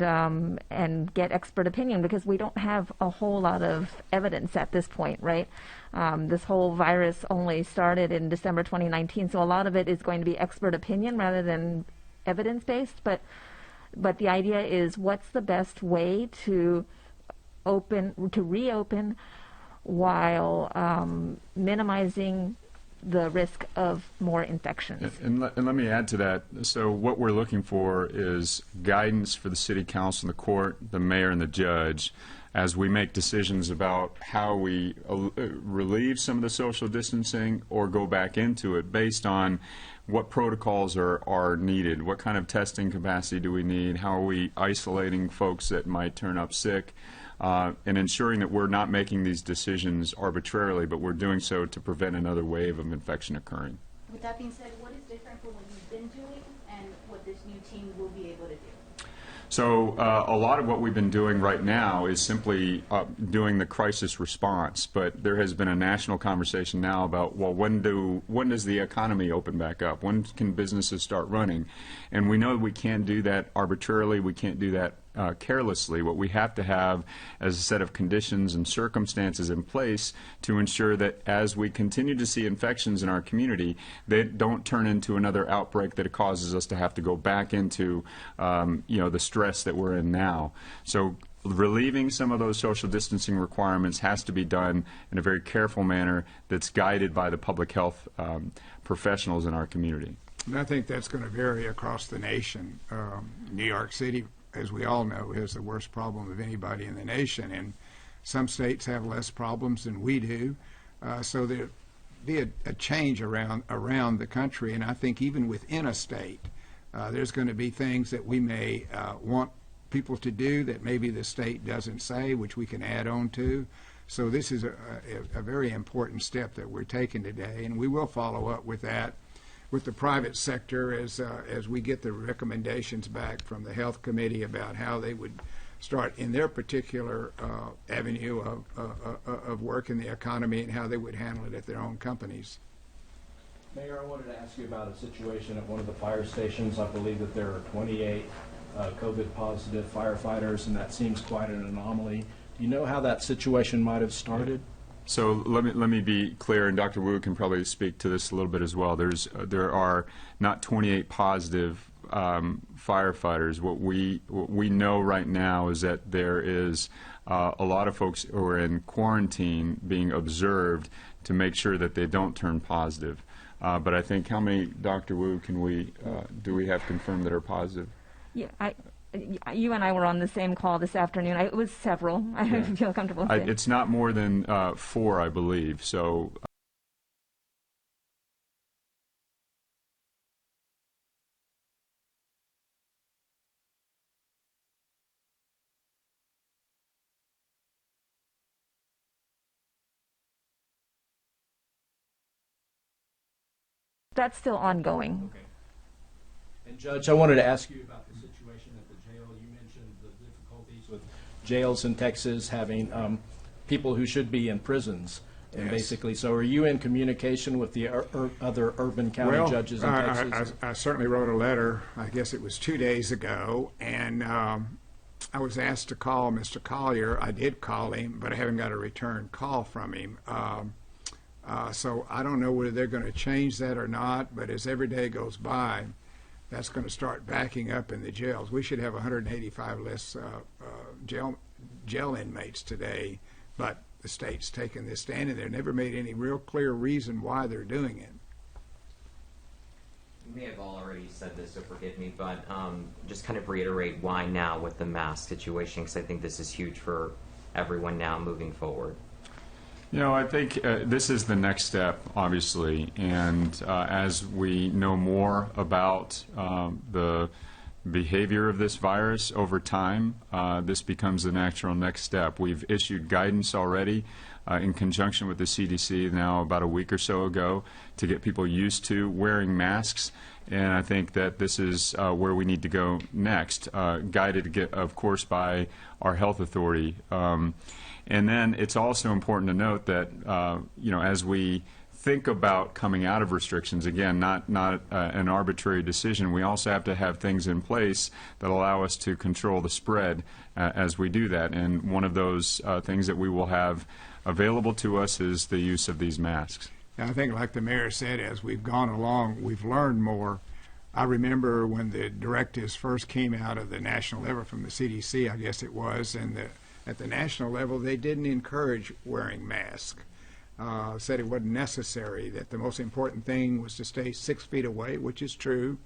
and get expert opinion, because we don't have a whole lot of evidence at this point, right? This whole virus only started in December 2019, so a lot of it is going to be expert opinion rather than evidence-based. But the idea is, what's the best way to reopen while minimizing the risk of more infections. And let me add to that. So what we're looking for is guidance for the City Council and the court, the mayor and the judge, as we make decisions about how we relieve some of the social distancing or go back into it, based on what protocols are needed, what kind of testing capacity do we need, how are we isolating folks that might turn up sick, and ensuring that we're not making these decisions arbitrarily, but we're doing so to prevent another wave of infection occurring. With that being said, what is different from what you've been doing and what this new team will be able to do? So a lot of what we've been doing right now is simply doing the crisis response, but there has been a national conversation now about, well, when does the economy open back up? When can businesses start running? And we know we can't do that arbitrarily. We can't do that carelessly. What we have to have as a set of conditions and circumstances in place to ensure that as we continue to see infections in our community, they don't turn into another outbreak that causes us to have to go back into the stress that we're in now. So relieving some of those social distancing requirements has to be done in a very careful manner that's guided by the public health professionals in our community. And I think that's going to vary across the nation. New York City, as we all know, has the worst problem of anybody in the nation, and some states have less problems than we do. So there'll be a change around the country, and I think even within a state, there's going to be things that we may want people to do that maybe the state doesn't say, which we can add on to. So this is a very important step that we're taking today, and we will follow up with that with the private sector as we get the recommendations back from the Health Committee about how they would start in their particular avenue of work in the economy and how they would handle it at their own companies. Mayor, I wanted to ask you about a situation at one of the fire stations. I believe that there are 28 COVID-positive firefighters, and that seems quite an anomaly. Do you know how that situation might have started? So let me be clear, and Dr. Wu can probably speak to this a little bit as well. There are not 28 positive firefighters. What we know right now is that there is a lot of folks who are in quarantine being observed to make sure that they don't turn positive. But I think, how many, Dr. Wu, do we have confirmed that are positive? Yeah, you and I were on the same call this afternoon. It was several. I feel comfortable saying. It's not more than 4, I believe. So. That's still ongoing. Okay. And Judge, I wanted to ask you about the situation at the jail. You mentioned the difficulties with jails in Texas having people who should be in prisons. And yes. Basically, so are you in communication with the other urban county judges in Texas? I certainly wrote a letter, I guess it was 2 days ago, and I was asked to call Mr. Collier. I did call him, but I haven't got a return call from him. So I don't know whether they're going to change that or not, but as every day goes by, that's going to start backing up in the jails. We should have 185 less jail inmates today, but the state's taken this stand, and they've never made any real clear reason why they're doing it. You may have already said this, so forgive me, but just kind of reiterate why now with the mask situation, because I think this is huge for everyone now moving forward. You know, I think this is the next step, obviously, and as we know more about the behavior of this virus over time, this becomes the natural next step. We've issued guidance already in conjunction with the CDC now about a week or so ago to get people used to wearing masks, and I think that this is where we need to go next, guided, of course, by our health authority. And then it's also important to note that, as we think about coming out of restrictions, again, not an arbitrary decision. We also have to have things in place that allow us to control the spread as we do that. And one of those things that we will have available to us is the use of these masks. And I think, like the mayor said, as we've gone along, we've learned more. I remember when the directives first came out of the national level from the CDC, I guess it was, and at the national level, they didn't encourage wearing masks. Said it wasn't necessary, that the most important thing was to stay 6 feet away, which is true.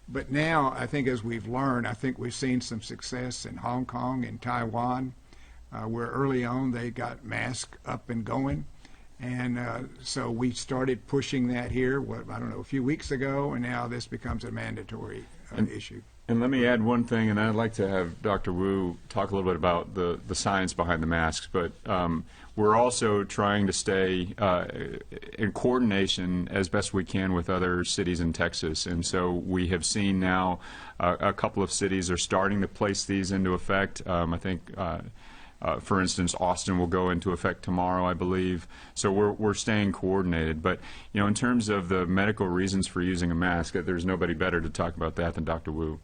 But now, I think as we've learned, I think we've seen some success in Hong Kong and Taiwan, where early on they got masks up and going. And so we started pushing that here, I don't know, a few weeks ago, and now this becomes a mandatory issue. And let me add one thing, and I'd like to have Dr. Wu talk a little bit about the science behind the masks, but we're also trying to stay in coordination as best we can with other cities in Texas. And so we have seen now a couple of cities are starting to place these into effect. I think, for instance, Austin will go into effect tomorrow, I believe. So we're staying coordinated. But, you know, in terms of the medical reasons for using a mask, there's nobody better to talk about that than Dr. Wu.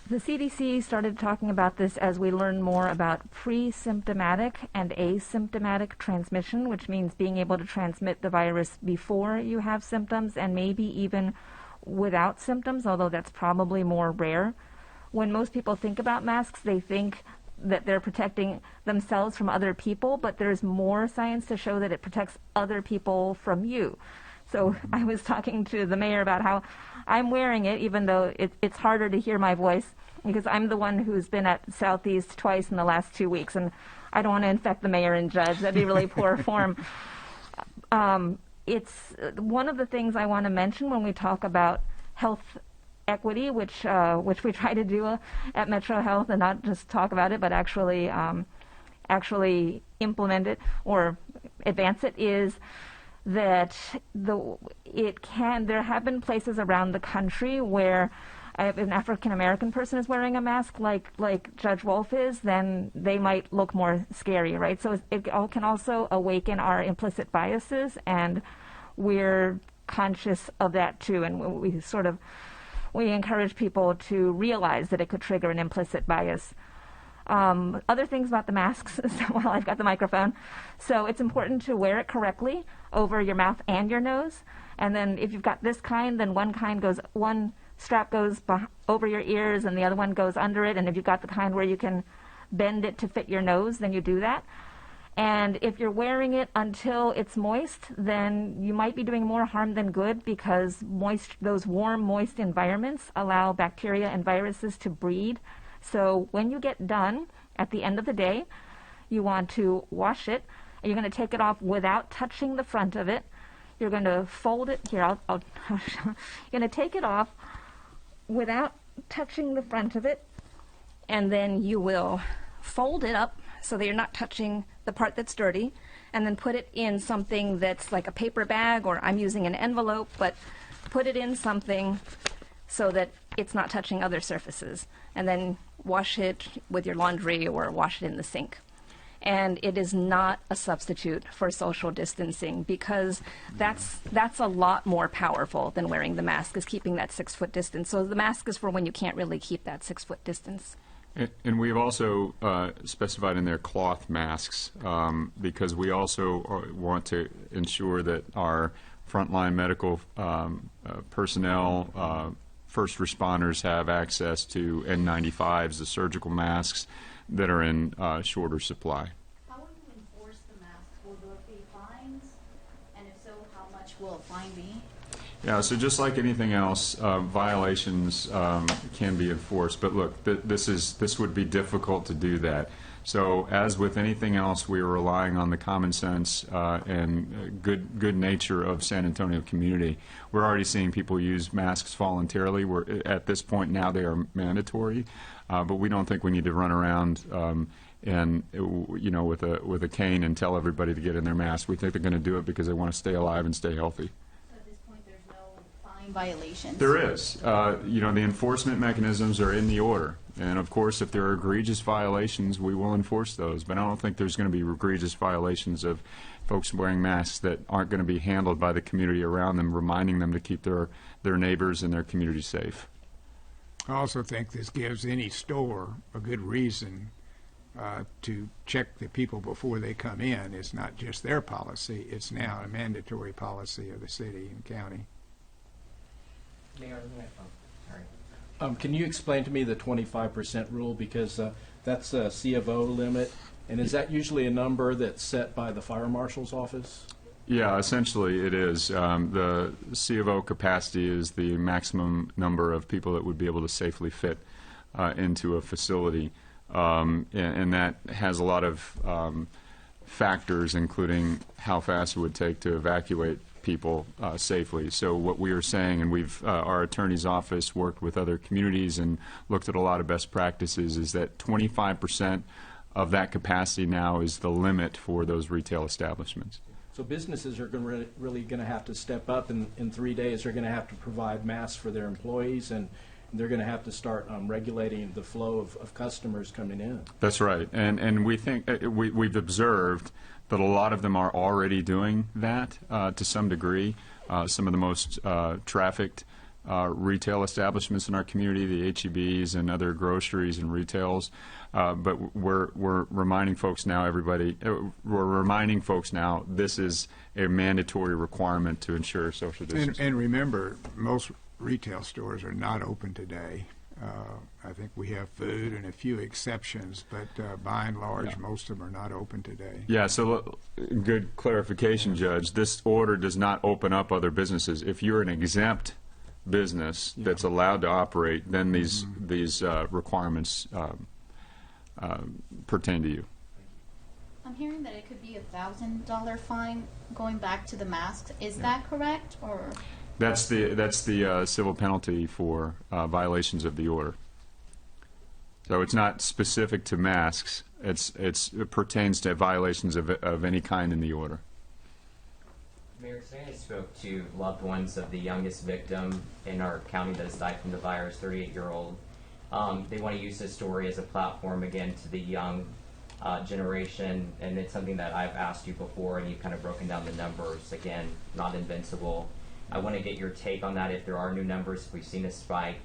The CDC started talking about this as we learn more about pre-symptomatic and asymptomatic transmission, which means being able to transmit the virus before you have symptoms and maybe even without symptoms, although that's probably more rare. When most people think about masks, they think that they're protecting themselves from other people, but there's more science to show that it protects other people from you. So I was talking to the mayor about how I'm wearing it, even though it's harder to hear my voice, because I'm the one who's been at Southeast twice in the last 2 weeks, and I don't want to infect the mayor and judge. That'd be really poor form. It's one of the things I want to mention when we talk about health equity, which we try to do at Metro Health, and not just talk about it, but actually implement it or advance it, is that there have been places around the country where if an African American person is wearing a mask like Judge Wolf is, then they might look more scary, right? So it can also awaken our implicit biases, and we're conscious of that too, and we encourage people to realize that it could trigger an implicit bias. Other things about the masks, so while I've got the microphone. So it's important to wear it correctly over your mouth and your nose. And then if you've got this kind, then one strap goes over your ears and the other one goes under it. And if you've got the kind where you can bend it to fit your nose, then you do that. And if you're wearing it until it's moist, then you might be doing more harm than good, because those warm, moist environments allow bacteria and viruses to breed. So when you get done, at the end of the day, you want to wash it. You're going to take it off without touching the front of it. You're going to fold it. Here, I'll you're going to take it off without touching the front of it, and then you will fold it up so that you're not touching the part that's dirty, and then put it in something that's like a paper bag, or I'm using an envelope, but put it in something so that it's not touching other surfaces, and then wash it with your laundry or wash it in the sink. And it is not a substitute for social distancing, because that's a lot more powerful than wearing the mask, is keeping that 6 foot distance. So the mask is for when you can't really keep that 6 foot distance. And we've also specified in there cloth masks, because we also want to ensure that our frontline medical personnel, first responders, have access to N95s, the surgical masks that are in shorter supply. How will you enforce the masks? Will there be fines? And if so, how much will a fine be? Yeah, so just like anything else, violations can be enforced. But look, this would be difficult to do that. So as with anything else, we are relying on the common sense and good nature of San Antonio community. We're already seeing people use masks voluntarily. At this point now they are mandatory, but we don't think we need to run around and with a cane and tell everybody to get in their mask. We think they're going to do it because they want to stay alive and stay healthy. So at this point, there's no fine violations? There is. You know, the enforcement mechanisms are in the order. And of course, if there are egregious violations, we will enforce those. But I don't think there's going to be egregious violations of folks wearing masks that aren't going to be handled by the community around them, reminding them to keep their neighbors and their community safe. I also think this gives any store a good reason to check the people before they come in. It's not just their policy, it's now a mandatory policy of the city and county. Mayor, Can you explain to me the 25% rule, because that's a C of O limit, and is that usually a number that's set by the fire marshal's office? Yeah, essentially it is. The C of O capacity is the maximum number of people that would be able to safely fit into a facility. And that has a lot of factors, including how fast it would take to evacuate people safely. So what we are saying, and our attorney's office worked with other communities and looked at a lot of best practices, is that 25% of that capacity now is the limit for those retail establishments. So businesses are really going to have to step up in 3 days. They're going to have to provide masks for their employees, and they're going to have to start regulating the flow of customers coming in. That's right, and we think we've observed that a lot of them are already doing that to some degree. Some of the most trafficked retail establishments in our community, the H-E-Bs and other groceries and retails. But we're reminding folks now, we're reminding folks now this is a mandatory requirement to ensure social distancing. And remember, most retail stores are not open today. I think we have food and a few exceptions, but by and large, most of them are not open today. Yeah, so good clarification, Judge. This order does not open up other businesses. If you're an exempt business that's allowed to operate, then these requirements pertain to you. I'm hearing that it could be $1,000 fine going back to the masks. Is that correct, or? That's the civil penalty for violations of the order. So it's not specific to masks. It pertains to violations of any kind in the order. Mayor, today I spoke to loved ones of the youngest victim in our county that has died from the virus, 38-year-old. They want to use this story as a platform again to the young generation, and it's something that I've asked you before, and you've kind of broken down the numbers. Again, not invincible. I want to get your take on that, if there are new numbers, if we've seen a spike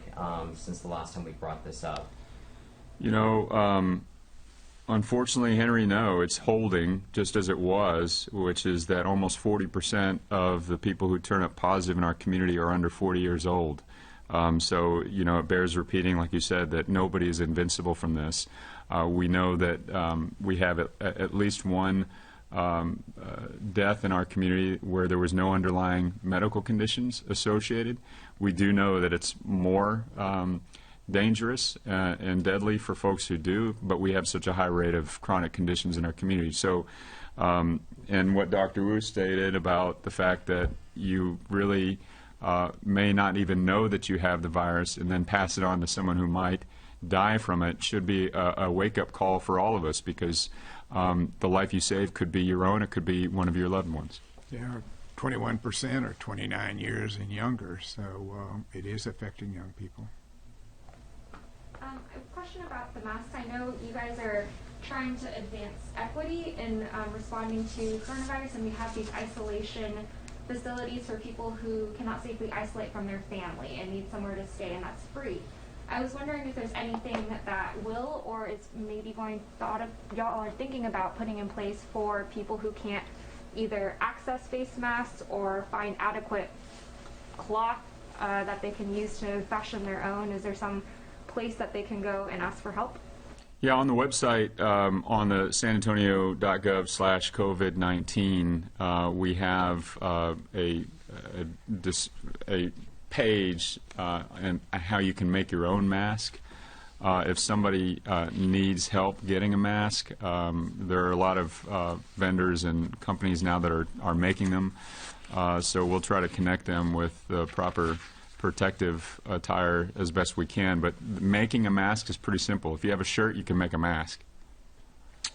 since the last time we brought this up. You know, unfortunately, Henry, no, it's holding just as it was, which is that almost 40% of the people who turn up positive in our community are under 40 years old. So, you know, it bears repeating, like you said, that nobody is invincible from this. We know that we have at least one death in our community where there was no underlying medical conditions associated. We do know that it's more dangerous and deadly for folks who do, but we have such a high rate of chronic conditions in our community. So, and what Dr. Wu stated about the fact that you really may not even know that you have the virus and then pass it on to someone who might die from it should be a wake-up call for all of us, because the life you save could be your own, it could be one of your loved ones. Yeah, 21% are 29 years and younger, so it is affecting young people. A question about the masks. I know you guys are trying to advance equity in responding to coronavirus, and we have these isolation facilities for people who cannot safely isolate from their family and need somewhere to stay, and that's free. I was wondering if there's anything that will or is maybe y'all are thinking about putting in place for people who can't either access face masks or find adequate cloth that they can use to fashion their own. Is there some place that they can go and ask for help? Yeah, on the website, on the sanantonio.gov/COVID-19, we have a page and how you can make your own mask. If somebody needs help getting a mask, there are a lot of vendors and companies now that are making them. So we'll try to connect them with the proper protective attire as best we can. But making a mask is pretty simple. If you have a shirt, you can make a mask.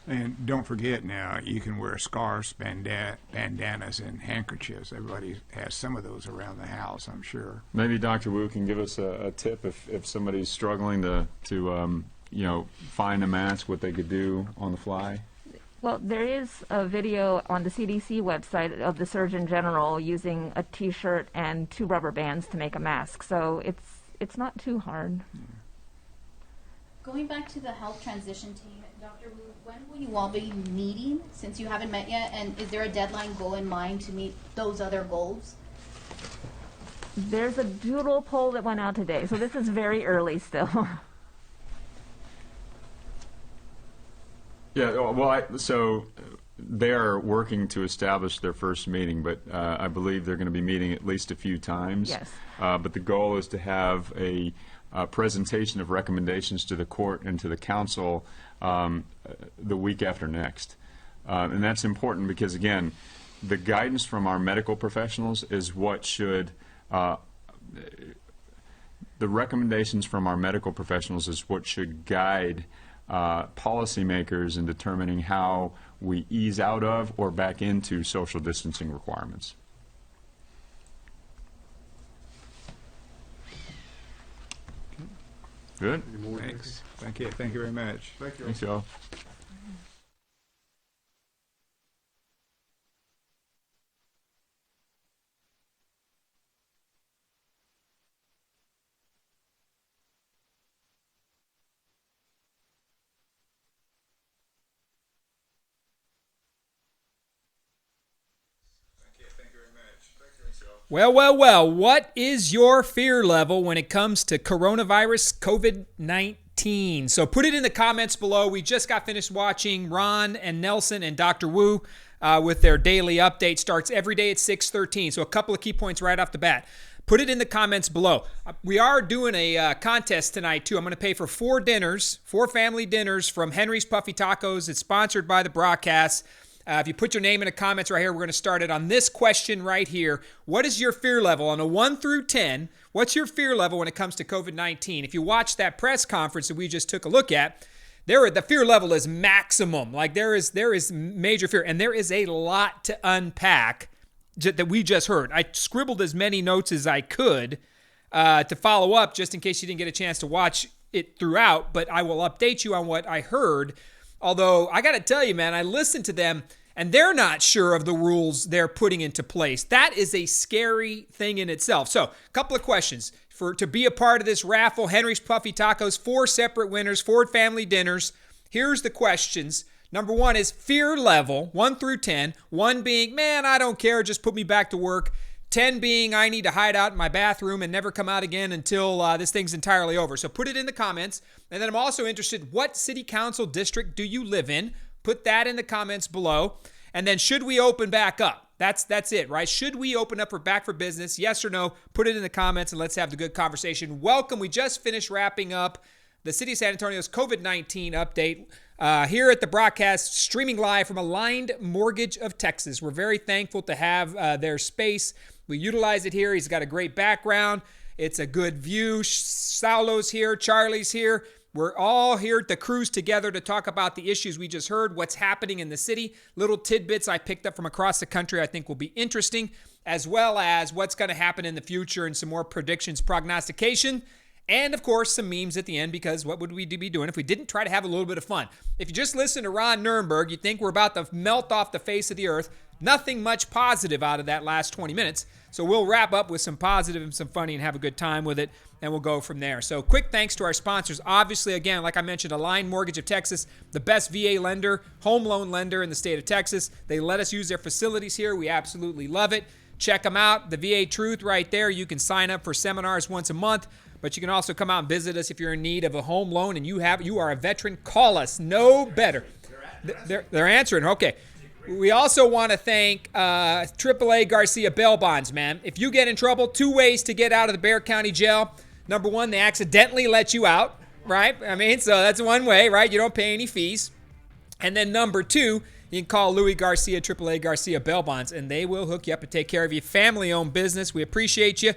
And don't forget now, you can wear scarves, bandanas, and handkerchiefs. Everybody has some of those around the house, I'm sure. Maybe Dr. Wu can give us a tip if somebody's struggling to find a mask, what they could do on the fly. Well, there is a video on the CDC website of the Surgeon General using a T-shirt and 2 rubber bands to make a mask. So it's not too hard. Going back to the health transition team, Dr. Wu, when will you all be meeting, since you haven't met yet? And is there a deadline goal in mind to meet those other goals? There's a doodle poll that went out today, so this is very early still. Yeah, well, so they are working to establish their first meeting, but I believe they're going to be meeting at least a few times. Yes. But the goal is to have a presentation of recommendations to the court and to the council the week after next. And that's important because, again, the guidance from our medical professionals is what should the recommendations from our medical professionals is what should guide policymakers in determining how we ease out of or back into social distancing requirements. Good. Thanks. Thank you. Thank you very much. Thanks, y'all. Well, what is your fear level when it comes to coronavirus COVID-19? So put it in the comments below. We just got finished watching Ron and Nelson and Dr. Wu with their daily update. Starts every day at 6:13. So a couple of key points right off the bat. Put it in the comments below. We are doing a contest tonight, too. I'm going to pay for 4 dinners, 4 family dinners from Henry's Puffy Tacos. It's sponsored by the broadcast. If you put your name in the comments right here, we're going to start it on this question right here. What is your fear level on a 1 through 10? What's your fear level when it comes to COVID-19? If you watch that press conference that we just took a look at, the fear level is maximum. Like there is major fear, and there is a lot to unpack that we just heard. I scribbled as many notes as I could to follow up just in case you didn't get a chance to watch it throughout, but I will update you on what I heard. Although, I got to tell you, man, I listened to them, and they're not sure of the rules they're putting into place. That is a scary thing in itself. So, a couple of questions. To be a part of this raffle, Henry's Puffy Tacos, 4 separate winners, 4 family dinners. Here's the questions. Number 1 is fear level, 1 through 10. 1 being, man, I don't care, just put me back to work. 10 being, I need to hide out in my bathroom and never come out again until this thing's entirely over. So put it in the comments. And then I'm also interested, what city council district do you live in? Put that in the comments below. And then should we open back up? That's it, right? Should we open up back for business? Yes or no? Put it in the comments and let's have the good conversation. Welcome. We just finished wrapping up the City of San Antonio's COVID-19 update here at the broadcast, streaming live from Aligned Mortgage of Texas. We're very thankful to have their space. We utilize it here. He's got a great background. It's a good view. Saulo's here. Charlie's here. We're all here to cruise together to talk about the issues we just heard, what's happening in the city, little tidbits I picked up from across the country I think will be interesting, as well as what's going to happen in the future and some more predictions, prognostication, and of course some memes at the end, because what would we be doing if we didn't try to have a little bit of fun? If you just listen to Ron Nuremberg, you think we're about to melt off the face of the earth. Nothing much positive out of that last 20 minutes. So we'll wrap up with some positive and some funny and have a good time with it, and we'll go from there. So quick thanks to our sponsors. Obviously, again, like I mentioned, Aligned Mortgage of Texas, the best VA lender, home loan lender in the state of Texas. They let us use their facilities here. We absolutely love it. Check them out. The VA Truth right there. You can sign up for seminars once a month, but you can also come out and visit us if you're in need of a home loan and you are a veteran. Call us. No better. They're answering. Okay. We also want to thank AAA Garcia Bail Bonds, man. If you get in trouble, 2 ways to get out of the Bexar County Jail. Number 1, they accidentally let you out, right? I mean, so that's one way, right? You don't pay any fees. And then number 2, you can call Louis Garcia, AAA Garcia Bail Bonds, and they will hook you up and take care of you. Family-owned business. We appreciate you.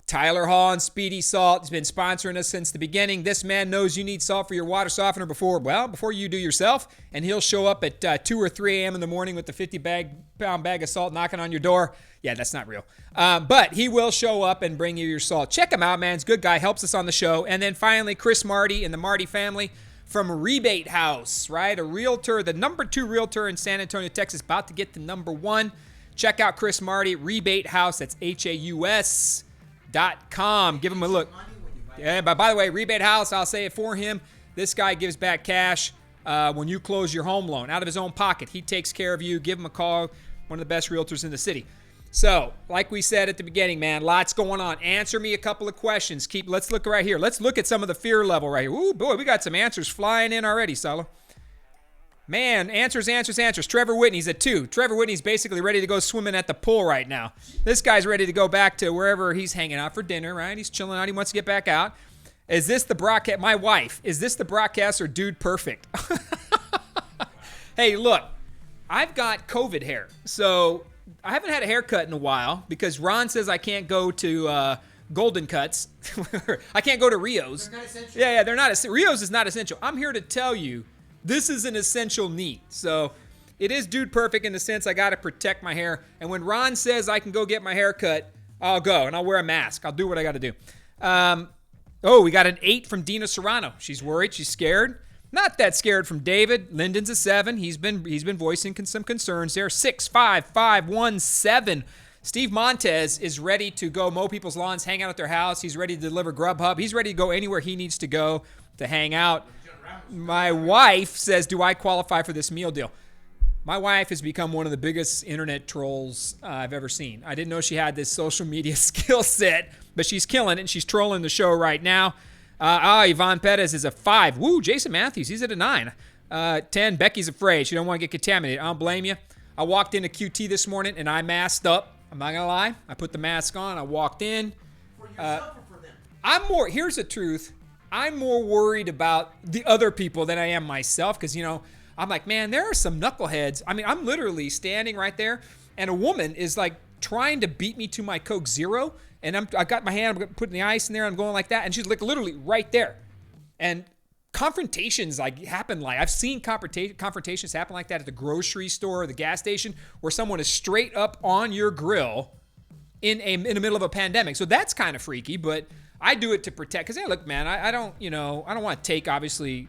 Tyler Hall and Speedy Salt has been sponsoring us since the beginning. This man knows you need salt for your water softener before you do yourself, and he'll show up at 2 or 3 a.m. in the morning with the 50-pound bag of salt knocking on your door. Yeah, that's not real. But he will show up and bring you your salt. Check him out, man. He's a good guy, helps us on the show. And then finally, Chris Marty and the Marty family from Rebate House, right? A realtor, the number 2 realtor in San Antonio, Texas, about to get to number 1. Check out Chris Marty, Rebate House. That's HAUS.com. Give him a look. Yeah, but by the way, Rebate House, I'll say it for him. This guy gives back cash when you close your home loan out of his own pocket. He takes care of you. Give him a call. One of the best realtors in the city. So, like we said at the beginning, man, lots going on. Answer me a couple of questions. Let's look right here. Let's look at some of the fear level right here. Ooh, boy, we got some answers flying in already, Salo. Man, answers. Trevor Whitney's at 2. Trevor Whitney's basically ready to go swimming at the pool right now. This guy's ready to go back to wherever he's hanging out for dinner, right? He's chilling out. He wants to get back out. Is this the broadcast? My wife, is this the broadcaster Dude Perfect? Hey, look, I've got COVID hair. So I haven't had a haircut in a while because Ron says I can't go to Golden Cuts. I can't go to Rio's. They're not essential. Yeah, they're not. Rio's is not essential. I'm here to tell you this is an essential need. So it is Dude Perfect in the sense I got to protect my hair. And when Ron says I can go get my hair cut, I'll go and I'll wear a mask. I'll do what I got to do. We got an 8 from Dina Serrano. She's worried. She's scared. Not that scared from David. Lyndon's a 7. He's been voicing some concerns there. 6, 5, 5, 1, 7. Steve Montez is ready to go mow people's lawns, hang out at their house. He's ready to deliver Grubhub. He's ready to go anywhere he needs to go to hang out. My wife says, do I qualify for this meal deal? My wife has become one of the biggest internet trolls I've ever seen. I didn't know she had this social media skill set, but she's killing it, and she's trolling the show right now. Yvonne Perez is a 5. Woo, Jason Matthews, he's at a 9. 10, Becky's afraid. She don't want to get contaminated. I don't blame you. I walked into QT this morning, and I masked up. I'm not going to lie. I put the mask on. I walked in. For yourself or for them? Here's the truth. I'm more worried about the other people than I am myself because, I'm like, man, there are some knuckleheads. I mean, I'm literally standing right there, and a woman is like trying to beat me to my Coke Zero, and I got my hand, I'm putting the ice in there, I'm going like that, and she's like literally right there. And confrontations happen I've seen confrontations happen like that at the grocery store or the gas station where someone is straight up on your grill in the middle of a pandemic. So that's kind of freaky, but I do it to protect, because, hey, look, man, I don't want to take, obviously,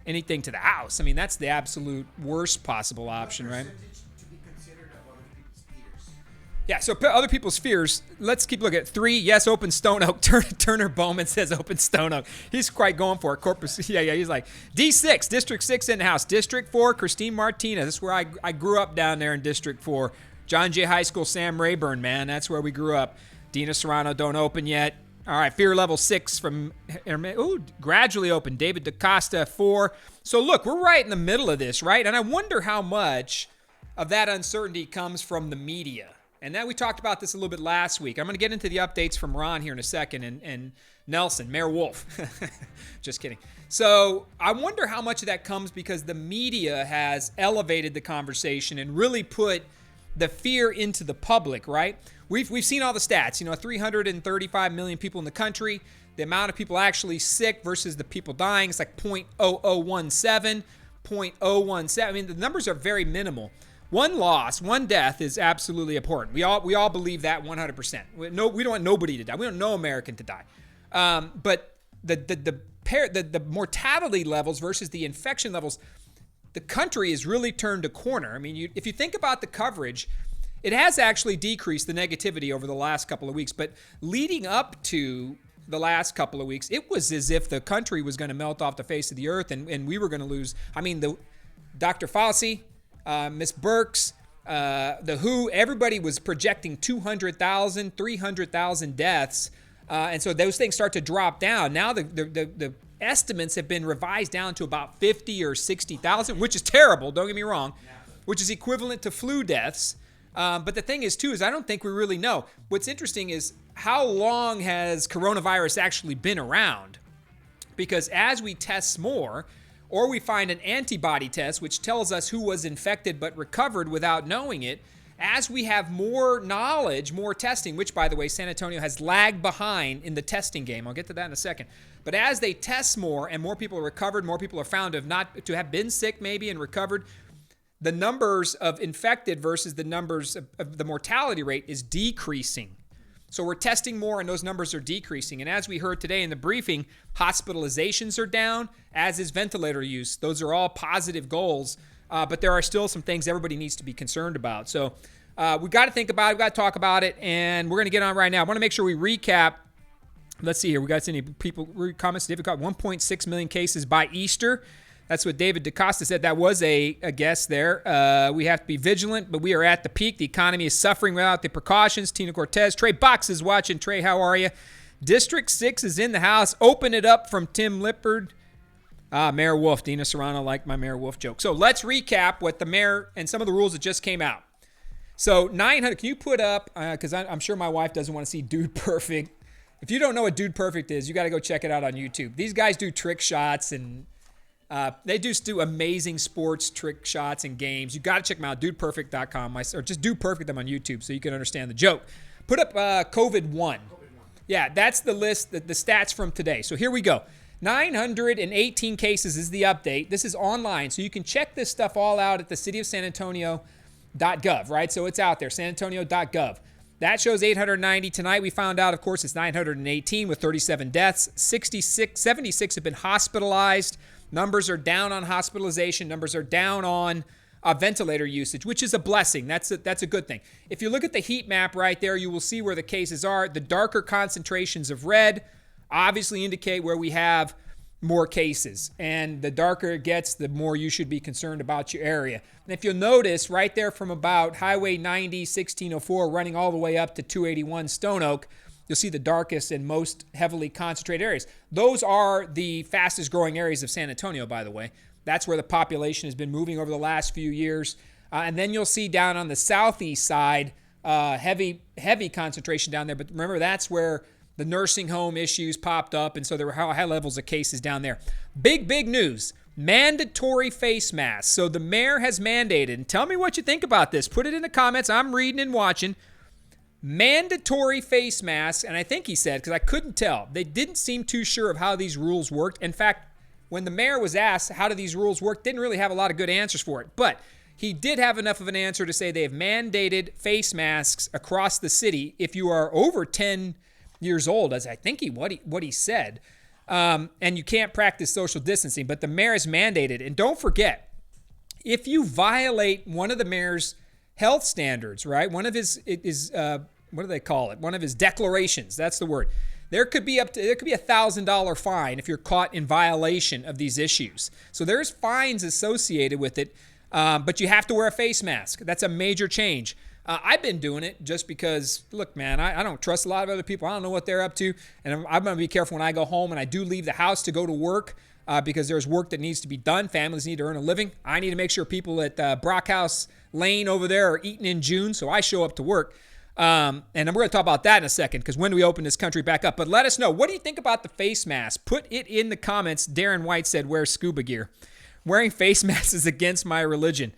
anything to the house. I mean, that's the absolute worst possible option, right? To be considered of other people's fears. Yeah, so other people's fears. Let's keep looking at 3. Yes, Open Stone Oak. Turner Bowman says Open Stone Oak. He's quite going for it. Corpus. Yeah. He's like D6, District 6 in the house. District 4, Christine Martinez. This is where I grew up down there in District 4. John Jay High School, Sam Rayburn, man. That's where we grew up. Dina Serrano, don't open yet. All right, fear level 6 from gradually open. David DaCosta, 4. So look, we're right in the middle of this, right? And I wonder how much of that uncertainty comes from the media. And then we talked about this a little bit last week. I'm going to get into the updates from Ron here in a second and Nelson, Mayor Wolf. Just kidding. So I wonder how much of that comes because the media has elevated the conversation and really put the fear into the public, right? We've seen all the stats, 335 million people in the country. The amount of people actually sick versus the people dying, it's like 0.0017, 0.017. I mean, the numbers are very minimal. One loss, one death is absolutely important. We all believe that 100%. We don't want nobody to die. We don't want no American to die. But the mortality levels versus the infection levels, the country has really turned a corner. I mean, if you think about the coverage, it has actually decreased the negativity over the last couple of weeks. But leading up to the last couple of weeks, it was as if the country was going to melt off the face of the earth and we were going to lose. I mean, Dr. Fauci, Ms. Birx, the WHO, everybody was projecting 200,000, 300,000 deaths. And so those things start to drop down. Now the estimates have been revised down to about 50 or 60,000, which is terrible, don't get me wrong, which is equivalent to flu deaths. But the thing is, too, is I don't think we really know. What's interesting is how long has coronavirus actually been around? Because as we test more, or we find an antibody test, which tells us who was infected but recovered without knowing it, as we have more knowledge, more testing, which, by the way, San Antonio has lagged behind in the testing game. I'll get to that in a second. But as they test more and more people are recovered, more people are found to have been sick maybe and recovered, the numbers of infected versus the numbers of the mortality rate is decreasing. So we're testing more and those numbers are decreasing. And as we heard today in the briefing, hospitalizations are down, as is ventilator use. Those are all positive goals, but there are still some things everybody needs to be concerned about. So we've got to think about it, we've got to talk about it, and we're going to get on right now. I want to make sure we recap. Let's see here. We got any people comments? David got 1.6 million cases by Easter. That's what David DaCosta said. That was a guess there. We have to be vigilant, but we are at the peak. The economy is suffering without the precautions. Tina Cortez. Trey Box is watching. Trey, how are you? District 6 is in the house. Open it up from Tim Lippard. Mayor Wolf. Dina Serrano liked my Mayor Wolf joke. So let's recap what the mayor and some of the rules that just came out. So 900. Can you put up, because I'm sure my wife doesn't want to see Dude Perfect. If you don't know what Dude Perfect is, you got to go check it out on YouTube. These guys do trick shots and they just do amazing sports trick shots and games. You got to check them out, dudeperfect.com, or just Dude Perfect them on YouTube so you can understand the joke. Put up COVID-1. Yeah, that's the list, the stats from today. So here we go. 918 cases is the update. This is online, so you can check this stuff all out at the cityofsanantonio.gov, right? So it's out there, sanantonio.gov. That shows 890. Tonight we found out, of course, it's 918 with 37 deaths. 76 have been hospitalized. Numbers are down on hospitalization. Numbers are down on ventilator usage, which is a blessing. That's a good thing. If you look at the heat map right there, you will see where the cases are. The darker concentrations of red obviously indicate where we have more cases. And the darker it gets, the more you should be concerned about your area. And if you'll notice right there from about Highway 90, 1604, running all the way up to 281 Stone Oak, you'll see the darkest and most heavily concentrated areas. Those are the fastest growing areas of San Antonio, by the way. That's where the population has been moving over the last few years. And then you'll see down on the southeast side, heavy concentration down there. But remember, that's where the nursing home issues popped up, and so there were high levels of cases down there. Big news. Mandatory face masks. So the mayor has mandated, and tell me what you think about this. Put it in the comments. I'm reading and watching. Mandatory face masks, and I think he said, because I couldn't tell, they didn't seem too sure of how these rules worked. In fact, when the mayor was asked how do these rules work, didn't really have a lot of good answers for it. But he did have enough of an answer to say they have mandated face masks across the city if you are over 10 years old, as I think what he said, and you can't practice social distancing, but the mayor has mandated. And don't forget, if you violate one of the mayor's health standards, right, one of his what do they call it? One of his declarations, that's the word. There could be $1,000 fine if you're caught in violation of these issues. So there's fines associated with it, but you have to wear a face mask. That's a major change. I've been doing it just because, look, man, I don't trust a lot of other people. I don't know what they're up to. And I'm going to be careful when I go home, and I do leave the house to go to work because there's work that needs to be done. Families need to earn a living. I need to make sure people at Brockhouse Lane over there are eating in June, so I show up to work. And we're going to talk about that in a second because when do we open this country back up? But let us know. What do you think about the face mask? Put it in the comments. Darren White said, wear scuba gear. Wearing face masks is against my religion.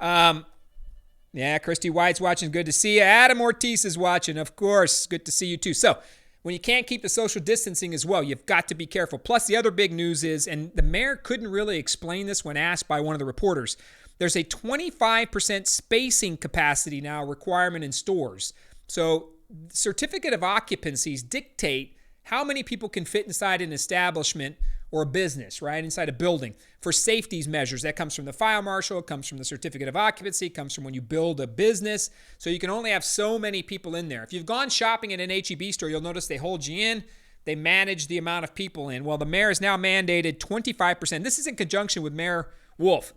Yeah, Christy White's watching. Good to see you. Adam Ortiz is watching, of course. Good to see you too. So when you can't keep the social distancing as well, you've got to be careful. Plus, the other big news is, and the mayor couldn't really explain this when asked by one of the reporters, there's a 25% spacing capacity now requirement in stores. So certificate of occupancies dictate how many people can fit inside an establishment or a business, right, inside a building. For safety measures, that comes from the fire marshal, it comes from the certificate of occupancy, it comes from when you build a business. So you can only have so many people in there. If you've gone shopping at an H-E-B store, you'll notice they hold you in, they manage the amount of people in. Well, the mayor has now mandated 25%. This is in conjunction with Mayor Wolf.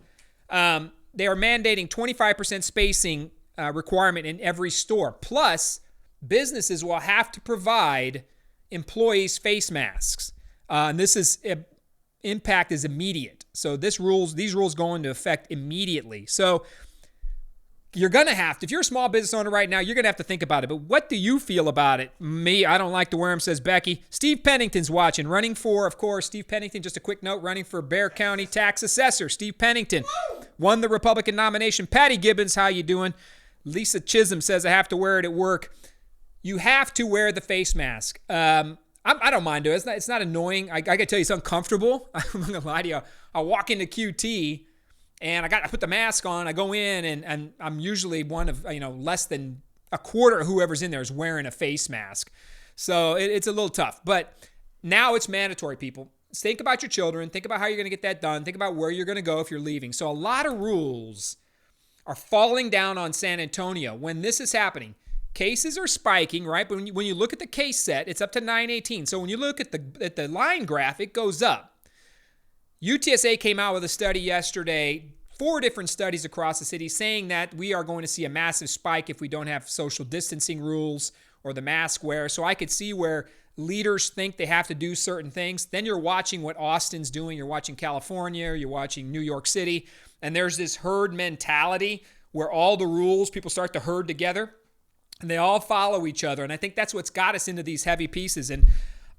They are mandating 25% spacing requirement in every store. Plus, businesses will have to provide employees face masks. And this impact is immediate. So these rules go into effect immediately. So you're going to have to, if you're a small business owner right now, you're going to have to think about it. But what do you feel about it? Me, I don't like to wear them, says Becky. Steve Pennington's watching, running for, of course, Steve Pennington, just a quick note, running for Bexar County tax assessor. Steve Pennington won the Republican nomination. Patty Gibbons, how you doing? Lisa Chisholm says, I have to wear it at work. You have to wear the face mask. I don't mind doing it. It's not annoying. I got to tell you, it's uncomfortable. I'm not going to lie to you. I walk into QT and I put the mask on. I go in and I'm usually one of, less than a quarter of whoever's in there is wearing a face mask. So it's a little tough. But now it's mandatory, people. Think about your children. Think about how you're going to get that done. Think about where you're going to go if you're leaving. So a lot of rules are falling down on San Antonio when this is happening. Cases are spiking, right? But when you look at the case set, it's up to 918. So when you look at the line graph, it goes up. UTSA came out with a study yesterday, 4 different studies across the city saying that we are going to see a massive spike if we don't have social distancing rules or the mask wear. So I could see where leaders think they have to do certain things. Then you're watching what Austin's doing. You're watching California. You're watching New York City. And there's this herd mentality where all the rules, people start to herd together. And they all follow each other. And I think that's what's got us into these heavy pieces. And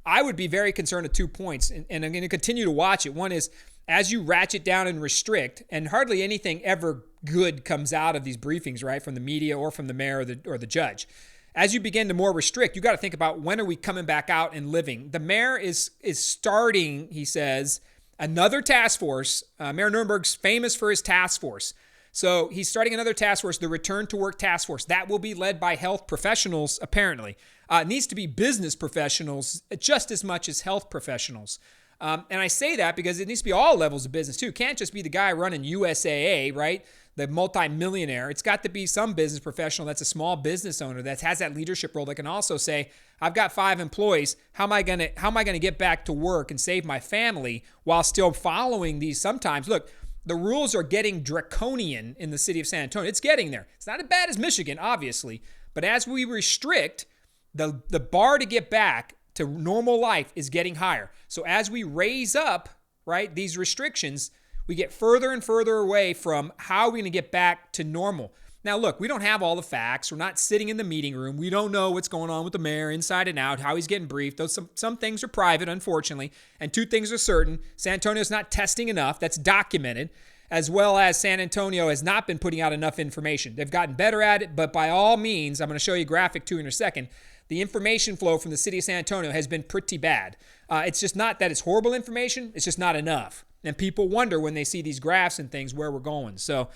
I would be very concerned at 2 points. And I'm going to continue to watch it. One is, as you ratchet down and restrict, and hardly anything ever good comes out of these briefings, right, from the media or from the mayor or the judge. As you begin to more restrict, you got to think about, when are we coming back out and living? The mayor is starting, he says, another task force. Mayor Nuremberg's famous for his task force. So he's starting another task force, the Return to Work Task Force. That will be led by health professionals, apparently. It needs to be business professionals just as much as health professionals. And I say that because it needs to be all levels of business, too. It can't just be the guy running USAA, right? The multimillionaire. It's got to be some business professional that's a small business owner that has that leadership role that can also say, I've got 5 employees. How am I gonna get back to work and save my family while still following these sometimes? Look, the rules are getting draconian in the city of San Antonio. It's getting there. It's not as bad as Michigan, obviously. But as we restrict, the bar to get back to normal life is getting higher. So as we raise up, right, these restrictions, we get further and further away from how we're going to get back to normal. Now, look, we don't have all the facts. We're not sitting in the meeting room. We don't know what's going on with the mayor inside and out, how he's getting briefed. Some things are private, unfortunately, and 2 things are certain. San Antonio's not testing enough. That's documented, as well as San Antonio has not been putting out enough information. They've gotten better at it, but by all means, I'm going to show you a graphic too in a second, the information flow from the city of San Antonio has been pretty bad. It's just not that it's horrible information. It's just not enough. And people wonder when they see these graphs and things where we're going. So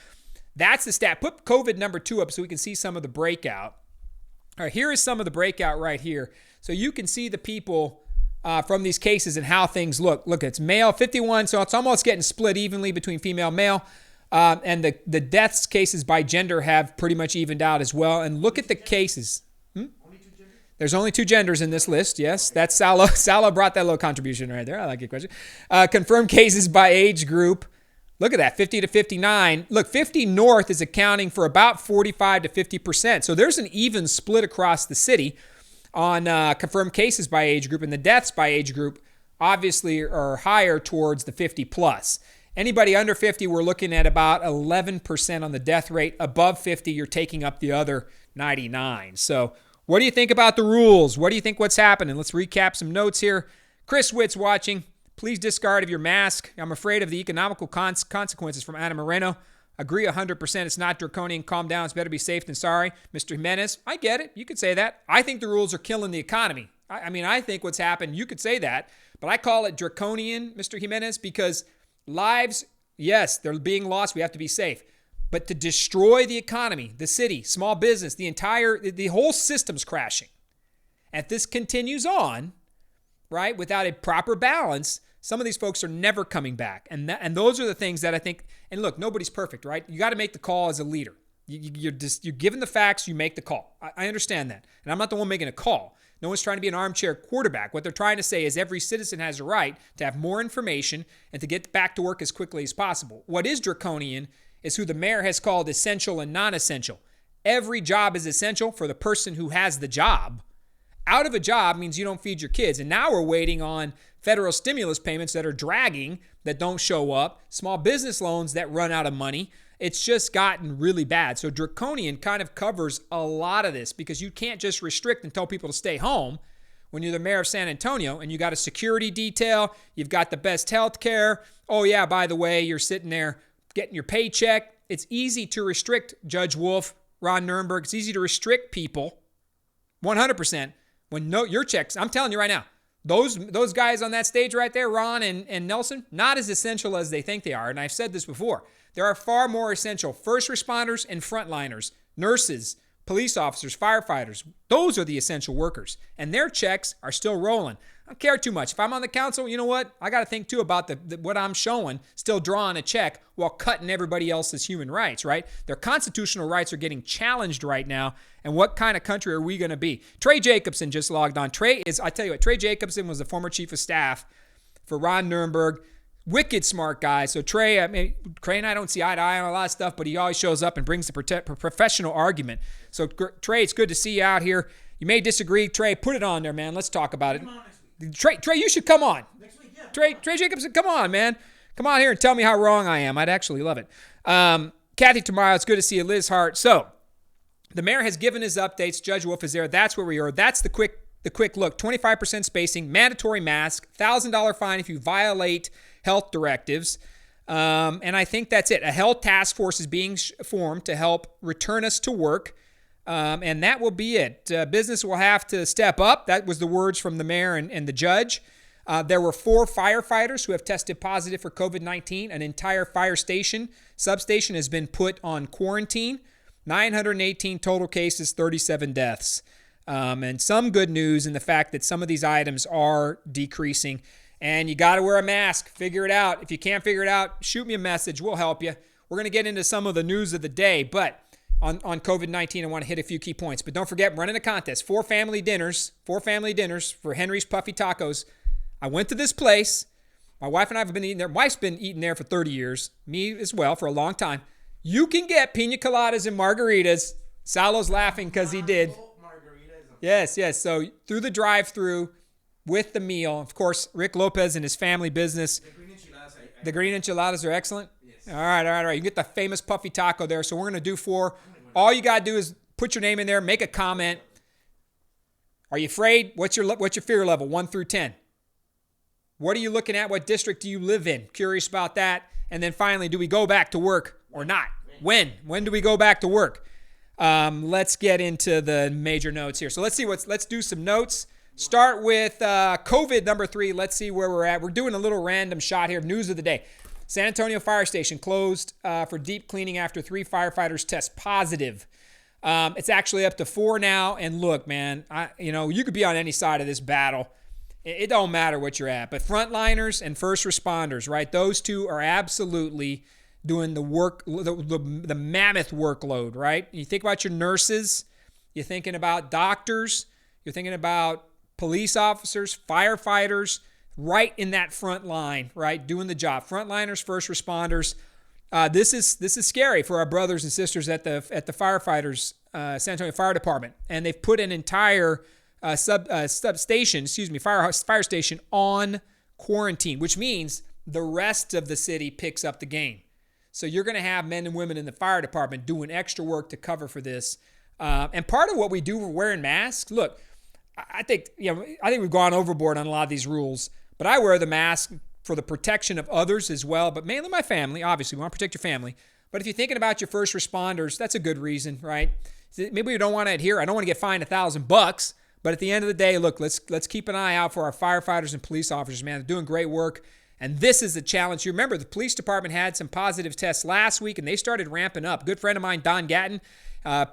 that's the stat. Put COVID number 2 up so we can see some of the breakout. All right, here is some of the breakout right here. So you can see the people from these cases and how things look. Look, it's male 51, so it's almost getting split evenly between female and male. And the deaths cases by gender have pretty much evened out as well. And look at the cases. There's only 2 genders in this list, yes. That's Salo. Salo brought that little contribution right there. I like your question. Confirmed cases by age group. Look at that, 50 to 59. Look, 50 North is accounting for about 45 to 50%. So there's an even split across the city on confirmed cases by age group. And the deaths by age group obviously are higher towards the 50 plus. Anybody under 50, we're looking at about 11% on the death rate. Above 50, you're taking up the other 99. So what do you think about the rules? What do you think what's happening? Let's recap some notes here. Chris Witt's watching. Please discard of your mask. I'm afraid of the economical consequences from Ana Moreno. Agree 100%. It's not draconian. Calm down. It's better be safe than sorry. Mr. Jimenez, I get it. You could say that. I think the rules are killing the economy. I think what's happened, you could say that, but I call it draconian, Mr. Jimenez, because lives, yes, they're being lost. We have to be safe. But to destroy the economy, the city, small business, the whole system's crashing. And if this continues on, right, without a proper balance, some of these folks are never coming back. And those are the things that I think, and look, nobody's perfect, right? You got to make the call as a leader. You're given the facts, you make the call. I understand that. And I'm not the one making a call. No one's trying to be an armchair quarterback. What they're trying to say is every citizen has a right to have more information and to get back to work as quickly as possible. What is draconian is who the mayor has called essential and non-essential. Every job is essential for the person who has the job. Out of a job means you don't feed your kids. And now we're waiting on federal stimulus payments that are dragging, that don't show up, small business loans that run out of money. It's just gotten really bad. So draconian kind of covers a lot of this because you can't just restrict and tell people to stay home when you're the mayor of San Antonio and you got a security detail, you've got the best health care. Oh yeah, by the way, you're sitting there getting your paycheck. It's easy to restrict, Judge Wolf, Ron Nirenberg. It's easy to restrict people 100% when your checks, I'm telling you right now, those guys on that stage right there, Ron and Nelson, not as essential as they think they are. And I've said this before. There are far more essential first responders and frontliners, nurses, police officers, firefighters. Those are the essential workers. And their checks are still rolling. I don't care too much. If I'm on the council, you know what? I got to think too about what I'm showing, still drawing a check while cutting everybody else's human rights, right? Their constitutional rights are getting challenged right now. And what kind of country are we going to be? Trey Jacobson just logged on. I tell you what, Trey Jacobson was the former chief of staff for Ron Nirenberg. Wicked smart guy. So Trey and I don't see eye to eye on a lot of stuff, but he always shows up and brings the professional argument. So Trey, it's good to see you out here. You may disagree. Trey, put it on there, man. Let's talk about it. Come on next week. Trey, you should come on. Next week, yeah. Trey Jacobson, come on, man. Come on here and tell me how wrong I am. I'd actually love it. Kathy Tomorrow, it's good to see you. Liz Hart. So the mayor has given his updates. Judge Wolf is there. That's where we are. That's the quick look. 25% spacing, mandatory mask, $1,000 fine if you violate health directives. And I think that's it. A health task force is being formed to help return us to work. And that will be it. Business will have to step up. That was the words from the mayor and the judge. There were 4 firefighters who have tested positive for COVID-19. An entire fire substation has been put on quarantine. 918 total cases, 37 deaths. And some good news in the fact that some of these items are decreasing. And you got to wear a mask. Figure it out. If you can't figure it out, shoot me a message. We'll help you. We're going to get into some of the news of the day, but on COVID-19, I want to hit a few key points. But don't forget, I'm running a contest. 4 family dinners for Henry's Puffy Tacos. I went to this place. My wife and I have been eating there. My wife's been eating there for 30 years. Me as well for a long time. You can get pina coladas and margaritas. Salo's laughing because he did. Yes. So through the drive-through with the meal. Of course, Rick Lopez and his family business. The green enchiladas are excellent. Yes. All right. You can get the famous Puffy Taco there. So we're going to do 4. All you got to do is put your name in there, make a comment. Are you afraid? What's your fear level, 1 through 10? What are you looking at? What district do you live in? Curious about that. And then finally, do we go back to work or not? When? When do we go back to work? Let's get into the major notes here. So let's do some notes. Start with COVID number 3. Let's see where we're at. We're doing a little random shot here. News of the day. San Antonio Fire Station closed for deep cleaning after 3 firefighters test positive. It's actually up to 4 now. And look, man, you could be on any side of this battle. It don't matter what you're at. But frontliners and first responders, right? Those two are absolutely doing the work, the mammoth workload, right? You think about your nurses. You're thinking about doctors. You're thinking about police officers, firefighters, right in that front line, right? Doing the job. Frontliners, first responders. This is scary for our brothers and sisters at the firefighters, San Antonio Fire Department. And they've put an entire fire station on quarantine, which means the rest of the city picks up the game. So you're going to have men and women in the fire department doing extra work to cover for this. And part of what we do for wearing masks, look, I think we've gone overboard on a lot of these rules, but I wear the mask for the protection of others as well, but mainly my family. Obviously, we want to protect your family. But if you're thinking about your first responders, that's a good reason, right? Maybe you don't want to adhere. I don't want to get fined $1,000, but at the end of the day, look, let's keep an eye out for our firefighters and police officers, man. They're doing great work. And this is the challenge. You remember the police department had some positive tests last week, and they started ramping up. Good friend of mine, Don Gatton,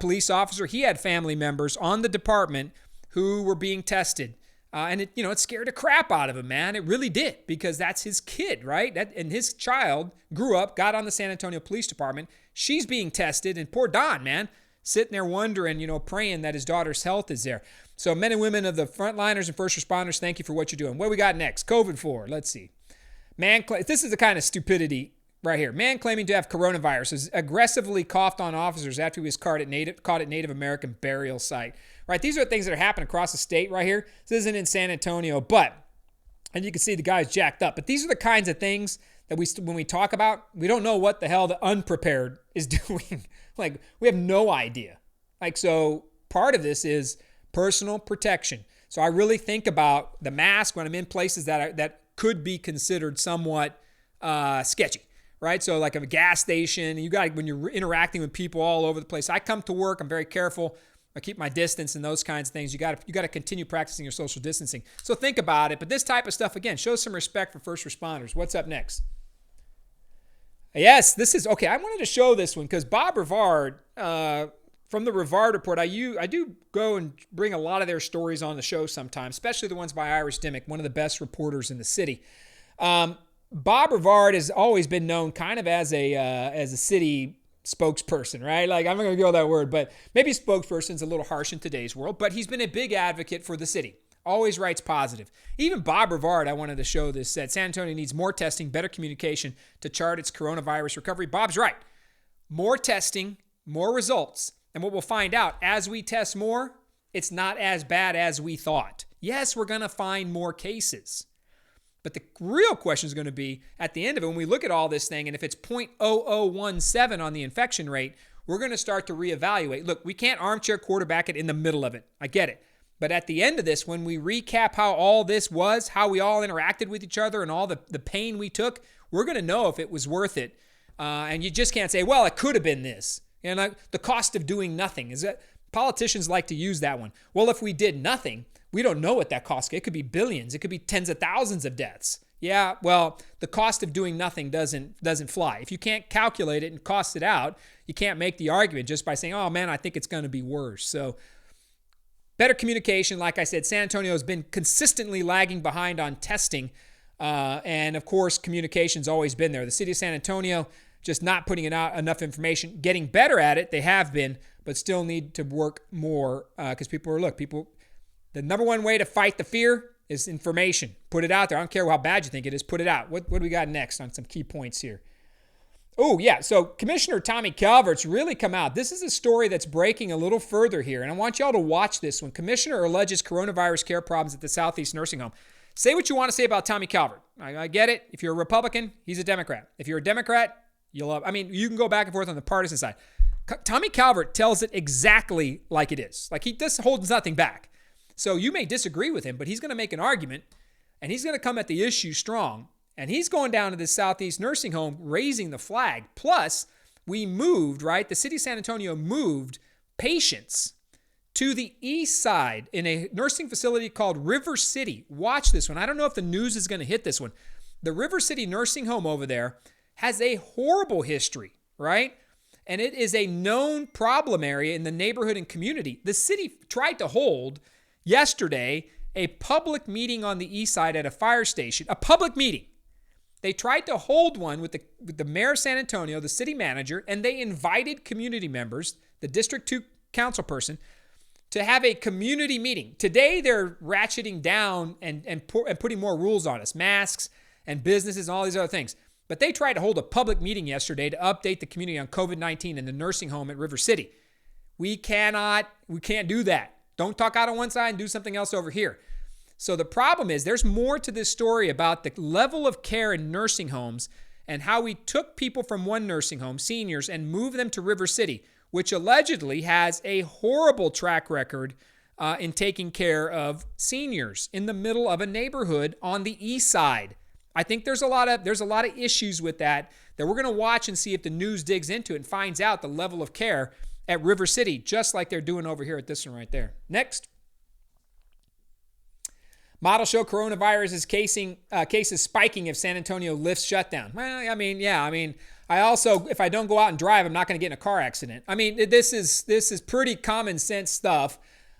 police officer, he had family members on the department who were being tested. And it scared the crap out of him, man. It really did, because that's his kid, right? And his child grew up, got on the San Antonio Police Department. She's being tested, and poor Don, man, sitting there wondering, praying that his daughter's health is there. So men and women of the frontliners and first responders, thank you for what you're doing. What we got next? COVID 4. Let's see. This is the kind of stupidity right here. Man claiming to have coronavirus has aggressively coughed on officers after he was caught at Native American burial site. Right? These are things that are happening across the state right here. This isn't in San Antonio, and you can see the guy's jacked up. But these are the kinds of things that when we talk about, we don't know what the hell the unprepared is doing. Like, we have no idea. So part of this is personal protection. So I really think about the mask when I'm in places that could be considered somewhat sketchy, right? So like a gas station, when you're interacting with people all over the place. I come to work, I'm very careful. I keep my distance and those kinds of things. You got to continue practicing your social distancing. So think about it. But this type of stuff, again, shows some respect for first responders. What's up next? Yes, this is okay. I wanted to show this one because Bob Rivard from the Rivard Report. I do go and bring a lot of their stories on the show sometimes, especially the ones by Irish Dimmick, one of the best reporters in the city. Bob Rivard has always been known kind of as a city spokesperson, right? Like, I'm not going to go that word, but maybe spokesperson's a little harsh in today's world, but he's been a big advocate for the city. Always writes positive. Even Bob Rivard, I wanted to show this, said San Antonio needs more testing, better communication to chart its coronavirus recovery. Bob's right. More testing, more results. And what we'll find out, as we test more, it's not as bad as we thought. Yes, we're going to find more cases. But the real question is going to be, at the end of it, when we look at all this thing, and if it's 0.0017 on the infection rate, we're going to start to reevaluate. Look, we can't armchair quarterback it in the middle of it. I get it. But at the end of this, when we recap how all this was, how we all interacted with each other and all the pain we took, we're going to know if it was worth it. And you just can't say, well, it could have been this. You know, the cost of doing nothing. Is that politicians like to use that one. Well, if we did nothing, we don't know what that cost. It could be billions. It could be tens of thousands of deaths. Yeah, well, the cost of doing nothing doesn't fly. If you can't calculate it and cost it out, you can't make the argument just by saying, oh man, I think it's going to be worse. So better communication. Like I said, San Antonio has been consistently lagging behind on testing. And of course, communication's always been there. The city of San Antonio just not putting out enough information, getting better at it. They have been, but still need to work more because the number one way to fight the fear is information. Put it out there. I don't care how bad you think it is. Put it out. What do we got next on some key points here? Oh, yeah. So Commissioner Tommy Calvert's really come out. This is a story that's breaking a little further here, and I want y'all to watch this one. Commissioner alleges coronavirus care problems at the Southeast Nursing Home. Say what you want to say about Tommy Calvert. I get it. If you're a Republican, he's a Democrat. If you're a Democrat, you can go back and forth on the partisan side. Tommy Calvert tells it exactly like it is. Like, he just holds nothing back. So you may disagree with him, but he's going to make an argument, and he's going to come at the issue strong. And he's going down to the Southeast Nursing Home, raising the flag. Plus, we moved, right? The city of San Antonio moved patients to the east side in a nursing facility called River City. Watch this one. I don't know if the news is going to hit this one. The River City Nursing Home over there has a horrible history, right? And it is a known problem area in the neighborhood and community. The city tried to hold yesterday a public meeting on the east side at a fire station, a public meeting. They tried to hold one with the mayor of San Antonio, the city manager, and they invited community members, the District 2 council person, to have a community meeting. Today, they're ratcheting down and putting more rules on us, masks and businesses and all these other things. But they tried to hold a public meeting yesterday to update the community on COVID-19 in the nursing home at River City. We can't do that. Don't talk out on one side and do something else over here. So the problem is there's more to this story about the level of care in nursing homes and how we took people from one nursing home, seniors, and moved them to River City, which allegedly has a horrible track record in taking care of seniors in the middle of a neighborhood on the east side. I think there's a lot of issues with that we're going to watch and see if the news digs into it and finds out the level of care at River City, just like they're doing over here at this one right there. Next. Model show coronavirus cases spiking if San Antonio lifts shutdown. Well, I also, if I don't go out and drive, I'm not going to get in a car accident. I mean, this is pretty common sense stuff.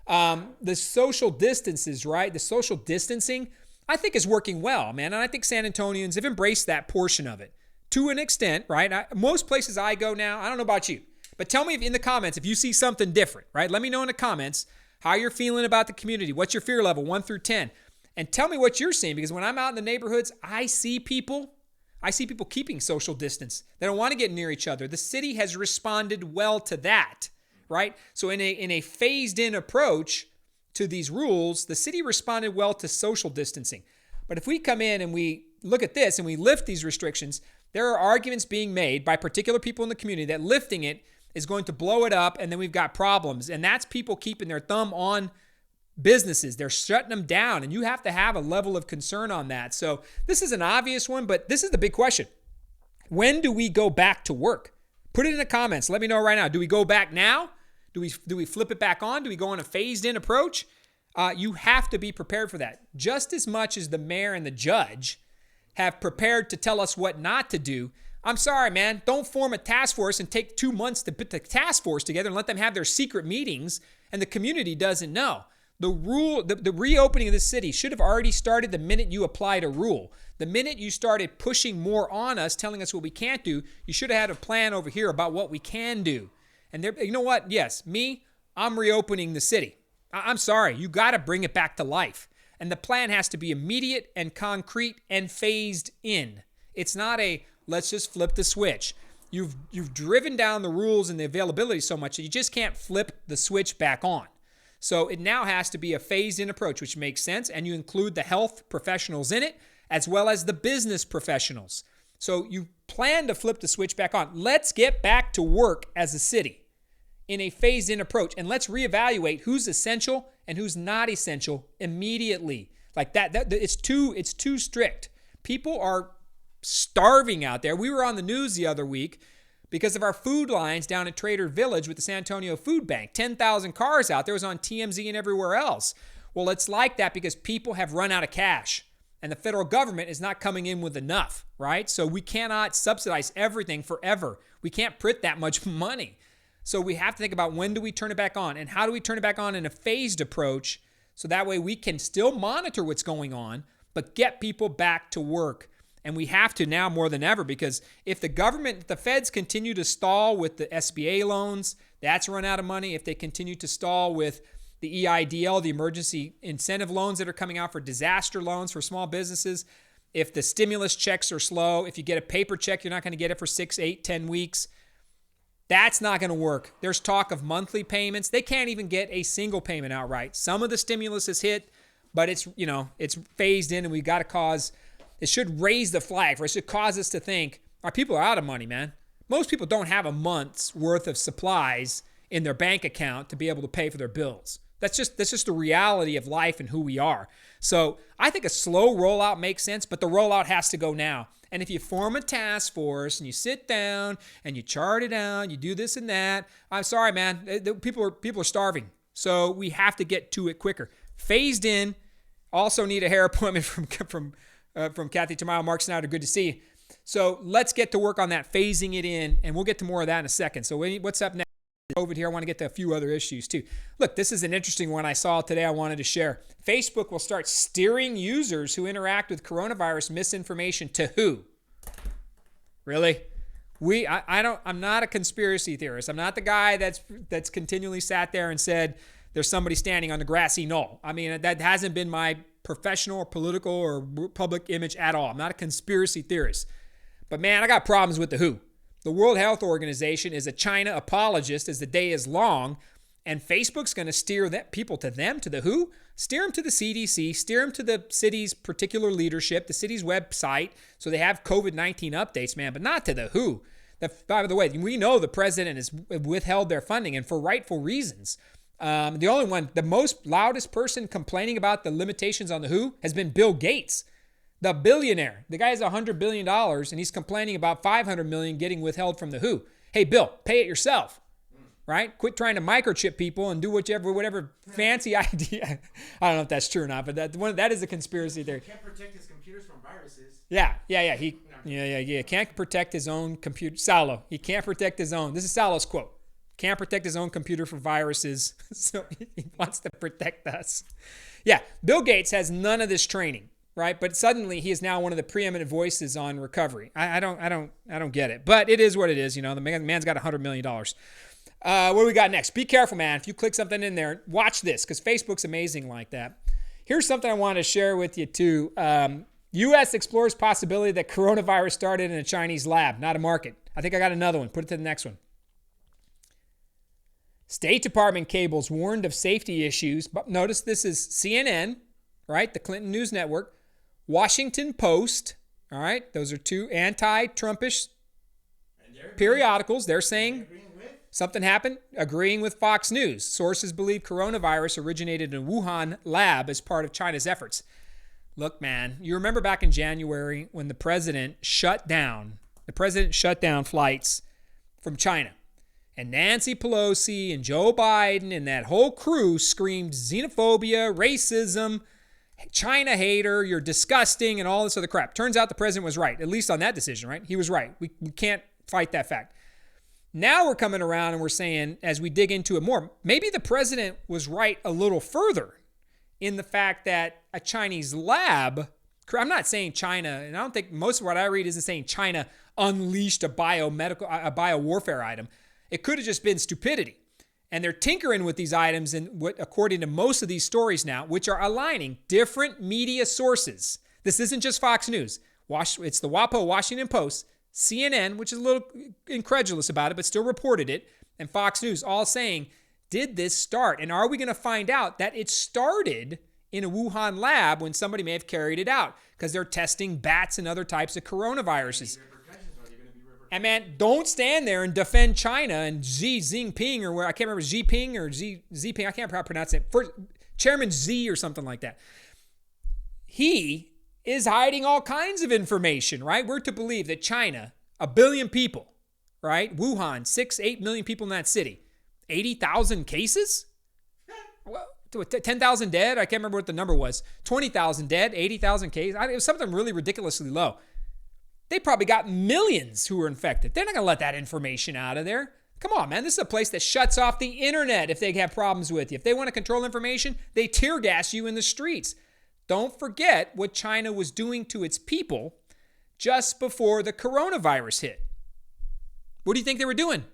The social distances, right? The social distancing, I think is working well, man. And I think San Antonians have embraced that portion of it to an extent, right? Most places I go now, I don't know about you, but tell me in the comments if you see something different, right? Let me know in the comments how you're feeling about the community. What's your fear level, 1 through 10? And tell me what you're seeing, because when I'm out in the neighborhoods, I see people keeping social distance. They don't want to get near each other. The city has responded well to that, right? So in a phased-in approach to these rules, the city responded well to social distancing. But if we come in and we look at this and we lift these restrictions, there are arguments being made by particular people in the community that lifting it is going to blow it up, and then we've got problems. And that's people keeping their thumb on businesses. They're shutting them down, and you have to have a level of concern on that. So this is an obvious one, but this is the big question. When do we go back to work? Put it in the comments. Let me know right now. Do we go back now? Do we flip it back on? Do we go on a phased-in approach? You have to be prepared for that. Just as much as the mayor and the judge have prepared to tell us what not to do, I'm sorry, man. Don't form a task force and take 2 months to put the task force together and let them have their secret meetings and the community doesn't know. The reopening of the city should have already started the minute you applied a rule. The minute you started pushing more on us, telling us what we can't do, you should have had a plan over here about what we can do. And there, you know what? Yes, I'm reopening the city. I'm sorry. You got to bring it back to life. And the plan has to be immediate and concrete and phased in. It's not a let's just flip the switch. You've driven down the rules and the availability so much that you just can't flip the switch back on. So it now has to be a phased-in approach, which makes sense, and you include the health professionals in it, as well as the business professionals. So you plan to flip the switch back on. Let's get back to work as a city in a phased-in approach, and let's reevaluate who's essential and who's not essential immediately. Like that it's too strict. People are starving out there. We were on the news the other week because of our food lines down at Trader Village with the San Antonio Food Bank. 10,000 cars out there. It was on TMZ and everywhere else. Well, it's like that because people have run out of cash and the federal government is not coming in with enough, right? So we cannot subsidize everything forever. We can't print that much money. So we have to think about when do we turn it back on and how do we turn it back on in a phased approach so that way we can still monitor what's going on, but get people back to work. And we have to now more than ever because if the feds continue to stall with the SBA loans, that's run out of money. If they continue to stall with the EIDL, the emergency incentive loans that are coming out for disaster loans for small businesses, if the stimulus checks are slow, if you get a paper check, you're not going to get it for 6, 8, 10 weeks. That's not going to work. There's talk of monthly payments. They can't even get a single payment outright. Some of the stimulus is hit, but it's phased in and we got to it should raise the flag for us. It should cause us to think, our people are out of money, man. Most people don't have a month's worth of supplies in their bank account to be able to pay for their bills. That's just the reality of life and who we are. So I think a slow rollout makes sense, but the rollout has to go now. And if you form a task force and you sit down and you chart it out, you do this and that, I'm sorry, man. People are starving. So we have to get to it quicker. Phased in. Also need a hair appointment from Kathy Tamayo. Mark Snyder, good to see you. So let's get to work on that, phasing it in, and we'll get to more of that in a second. So what's up next? COVID here. I want to get to a few other issues too. Look, this is an interesting one I saw today I wanted to share. Facebook will start steering users who interact with coronavirus misinformation to who? Really? I'm not a conspiracy theorist. I'm not the guy that's continually sat there and said there's somebody standing on the grassy knoll. I mean, that hasn't been my professional or political or public image at all. I'm not a conspiracy theorist. But man, I got problems with the WHO. The World Health Organization is a China apologist as the day is long, and Facebook's going to steer people to the WHO, steer them to the CDC, steer them to the city's particular leadership, the city's website, so they have COVID-19 updates, man, but not to the WHO. By the way, we know the president has withheld their funding, and for rightful reasons. The most loudest person complaining about the limitations on the WHO has been Bill Gates, the billionaire. The guy has $100 billion and he's complaining about $500 million getting withheld from the WHO. Hey, Bill, pay it yourself, right? Quit trying to microchip people and do whatever fancy idea. I don't know if that's true or not, but that is a conspiracy theory. Can't protect his computers from viruses. Yeah. He can't protect his own computer. Salo, he can't protect his own. This is Salo's quote. Can't protect his own computer from viruses, so he wants to protect us. Yeah, Bill Gates has none of this training, right? But suddenly he is now one of the preeminent voices on recovery. I don't get it, but it is what it is. The man's got $100 million. What do we got next? Be careful, man. If you click something in there, watch this because Facebook's amazing like that. Here's something I want to share with you too. U.S. explores possibility that coronavirus started in a Chinese lab, not a market. I think I got another one. Put it to the next one. State Department cables warned of safety issues. But notice this is CNN, right? The Clinton News Network. Washington Post, all right? Those are two anti-Trumpish periodicals. They're saying something happened, agreeing with Fox News. Sources believe coronavirus originated in Wuhan lab as part of China's efforts. Look, man, you remember back in January when the president shut down the president shut down flights from China. And Nancy Pelosi and Joe Biden and that whole crew screamed xenophobia, racism, China hater, you're disgusting, and all this other crap. Turns out the president was right, at least on that decision, right? He was right. We can't fight that fact. Now we're coming around and we're saying, as we dig into it more, maybe the president was right a little further in the fact that a Chinese lab, I'm not saying China, and I don't think most of what I read isn't saying China unleashed a biowarfare item. It could have just been stupidity. And they're tinkering with these items, and what, according to most of these stories now, which are aligning different media sources. This isn't just Fox News. It's the WAPO, Washington Post, CNN, which is a little incredulous about it, but still reported it, and Fox News, all saying, did this start? And are we going to find out that it started in a Wuhan lab when somebody may have carried it out? Because they're testing bats and other types of coronaviruses. And man, don't stand there and defend China and Xi Jinping or where I can't remember Xi Ping or Xi Ping. I can't pronounce it. Chairman Xi or something like that. He is hiding all kinds of information, right? We're to believe that China, 1 billion people, right? Wuhan, 6-8 million people in that city, 80,000 cases. Well, 10,000 dead. I can't remember what the number was. 20,000 dead, 80,000 cases. It was something really ridiculously low. They probably got millions who were infected. They're not going to let that information out of there. Come on, man. This is a place that shuts off the internet if they have problems with you. If they want to control information, they tear gas you in the streets. Don't forget what China was doing to its people just before the coronavirus hit. What do you think they were doing?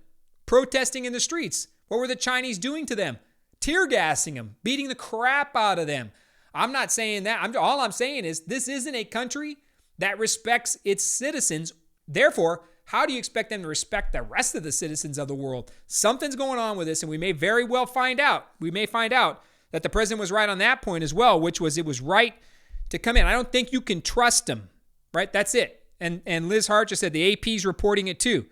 Protesting in the streets. What were the Chinese doing to them? Tear gassing them, beating the crap out of them. I'm not saying that. All I'm saying is this isn't a country that respects its citizens. Therefore, how do you expect them to respect the rest of the citizens of the world? Something's going on with this, and we may very well find out. We may find out that the president was right on that point as well, which was it was right to come in. I don't think you can trust him, right? That's it. And Liz Hart just said the AP's reporting it too.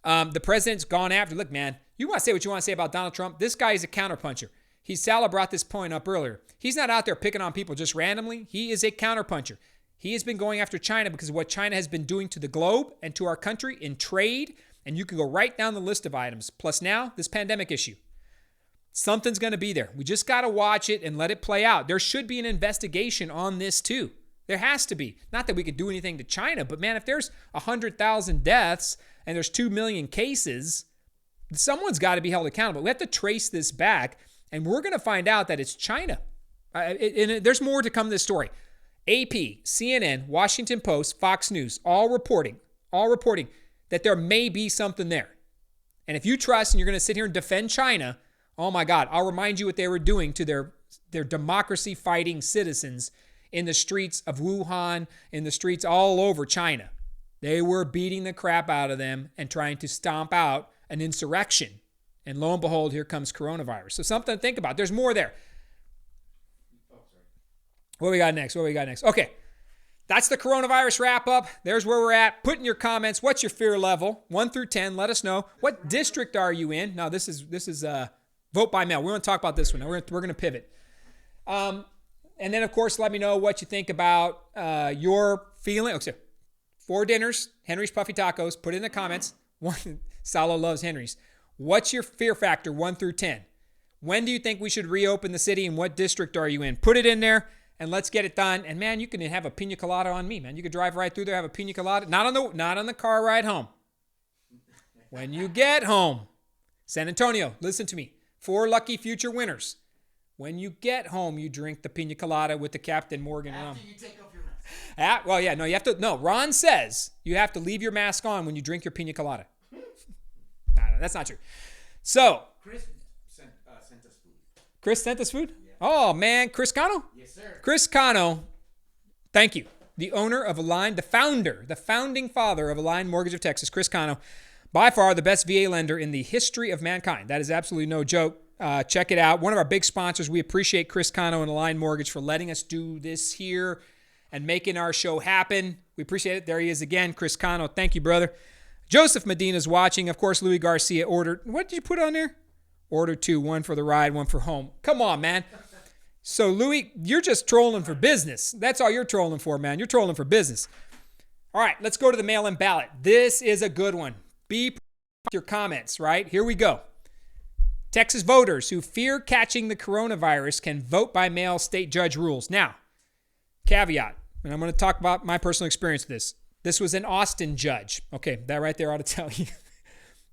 The president's gone after. Look, man, you want to say what you want to say about Donald Trump. This guy is a counterpuncher. Salah brought this point up earlier. He's not out there picking on people just randomly. He is a counterpuncher. He has been going after China because of what China has been doing to the globe and to our country in trade. And you can go right down the list of items. Plus now, this pandemic issue. Something's going to be there. We just got to watch it and let it play out. There should be an investigation on this too. There has to be. Not that we could do anything to China, but man, if there's 100,000 deaths and there's 2 million cases, someone's got to be held accountable. We have to trace this back, and we're going to find out that it's China. And there's more to come to this story. AP, CNN, Washington Post, Fox News, all reporting that there may be something there. And if you trust and you're going to sit here and defend China, oh my God, I'll remind you what they were doing to their democracy-fighting citizens in the streets of Wuhan, in the streets all over China. They were beating the crap out of them and trying to stomp out an insurrection. And lo and behold, here comes coronavirus. So something to think about. There's more there. What we got next? Okay. That's the coronavirus wrap up. There's where we're at. Put in your comments. What's your fear level? 1 through 10. Let us know. What district are you in? Now, this is vote by mail. We're going to talk about this one. Now, we're going to pivot. And then, of course, let me know what you think about your feeling. Okay. 4 dinners, Henry's Puffy Tacos. Put it in the comments. Salo loves Henry's. What's your fear factor 1 through 10? When do you think we should reopen the city, and what district are you in? Put it in there. And let's get it done. And man, you can have a pina colada on me, man. You could drive right through there, have a pina colada. Not on the car ride home. When you get home, San Antonio, listen to me. 4 lucky future winners. When you get home, you drink the pina colada with the Captain Morgan rum. After you take off your mask. You have to. No, Ron says you have to leave your mask on when you drink your pina colada. No, that's not true. So, Chris sent us food. Chris sent us food? Yeah. Oh, man. Chris Cano? Yes, sir. Chris Cano, thank you. The owner of Align, the founding father of Align Mortgage of Texas, Chris Cano, by far the best VA lender in the history of mankind. That is absolutely no joke. Check it out. One of our big sponsors. We appreciate Chris Cano and Align Mortgage for letting us do this here and making our show happen. We appreciate it. There he is again, Chris Cano. Thank you, brother. Joseph Medina's watching. Of course, Louis Garcia ordered. What did you put on there? Order 2, 1 for the ride, 1 for home. Come on, man. So, Louis, you're just trolling for business. That's all you're trolling for, man. You're trolling for business. All right, let's go to the mail-in ballot. This is a good one. Be with your comments, right? Here we go. Texas voters who fear catching the coronavirus can vote by mail, state judge rules. Now, caveat, and I'm going to talk about my personal experience with this. This was an Austin judge. Okay, that right there ought to tell you.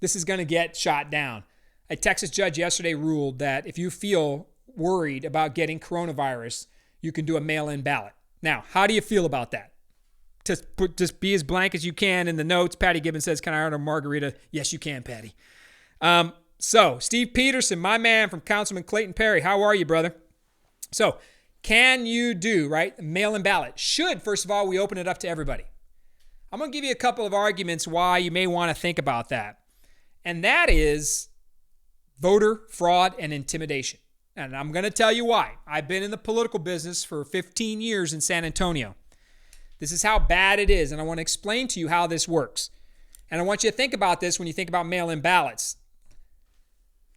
This is going to get shot down. A Texas judge yesterday ruled that if you feel worried about getting coronavirus, you can do a mail-in ballot. Now, how do you feel about that? Just be as blank as you can in the notes. Patty Gibbons says, can I order a margarita? Yes, you can, Patty. So, Steve Peterson, my man from Councilman Clayton Perry, how are you, brother? So, can you do, right, mail-in ballot? Should, first of all, we open it up to everybody? I'm going to give you a couple of arguments why you may want to think about that. And that is voter fraud and intimidation. And I'm going to tell you why. I've been in the political business for 15 years in San Antonio. This is how bad it is, and I want to explain to you how this works. And I want you to think about this when you think about mail-in ballots.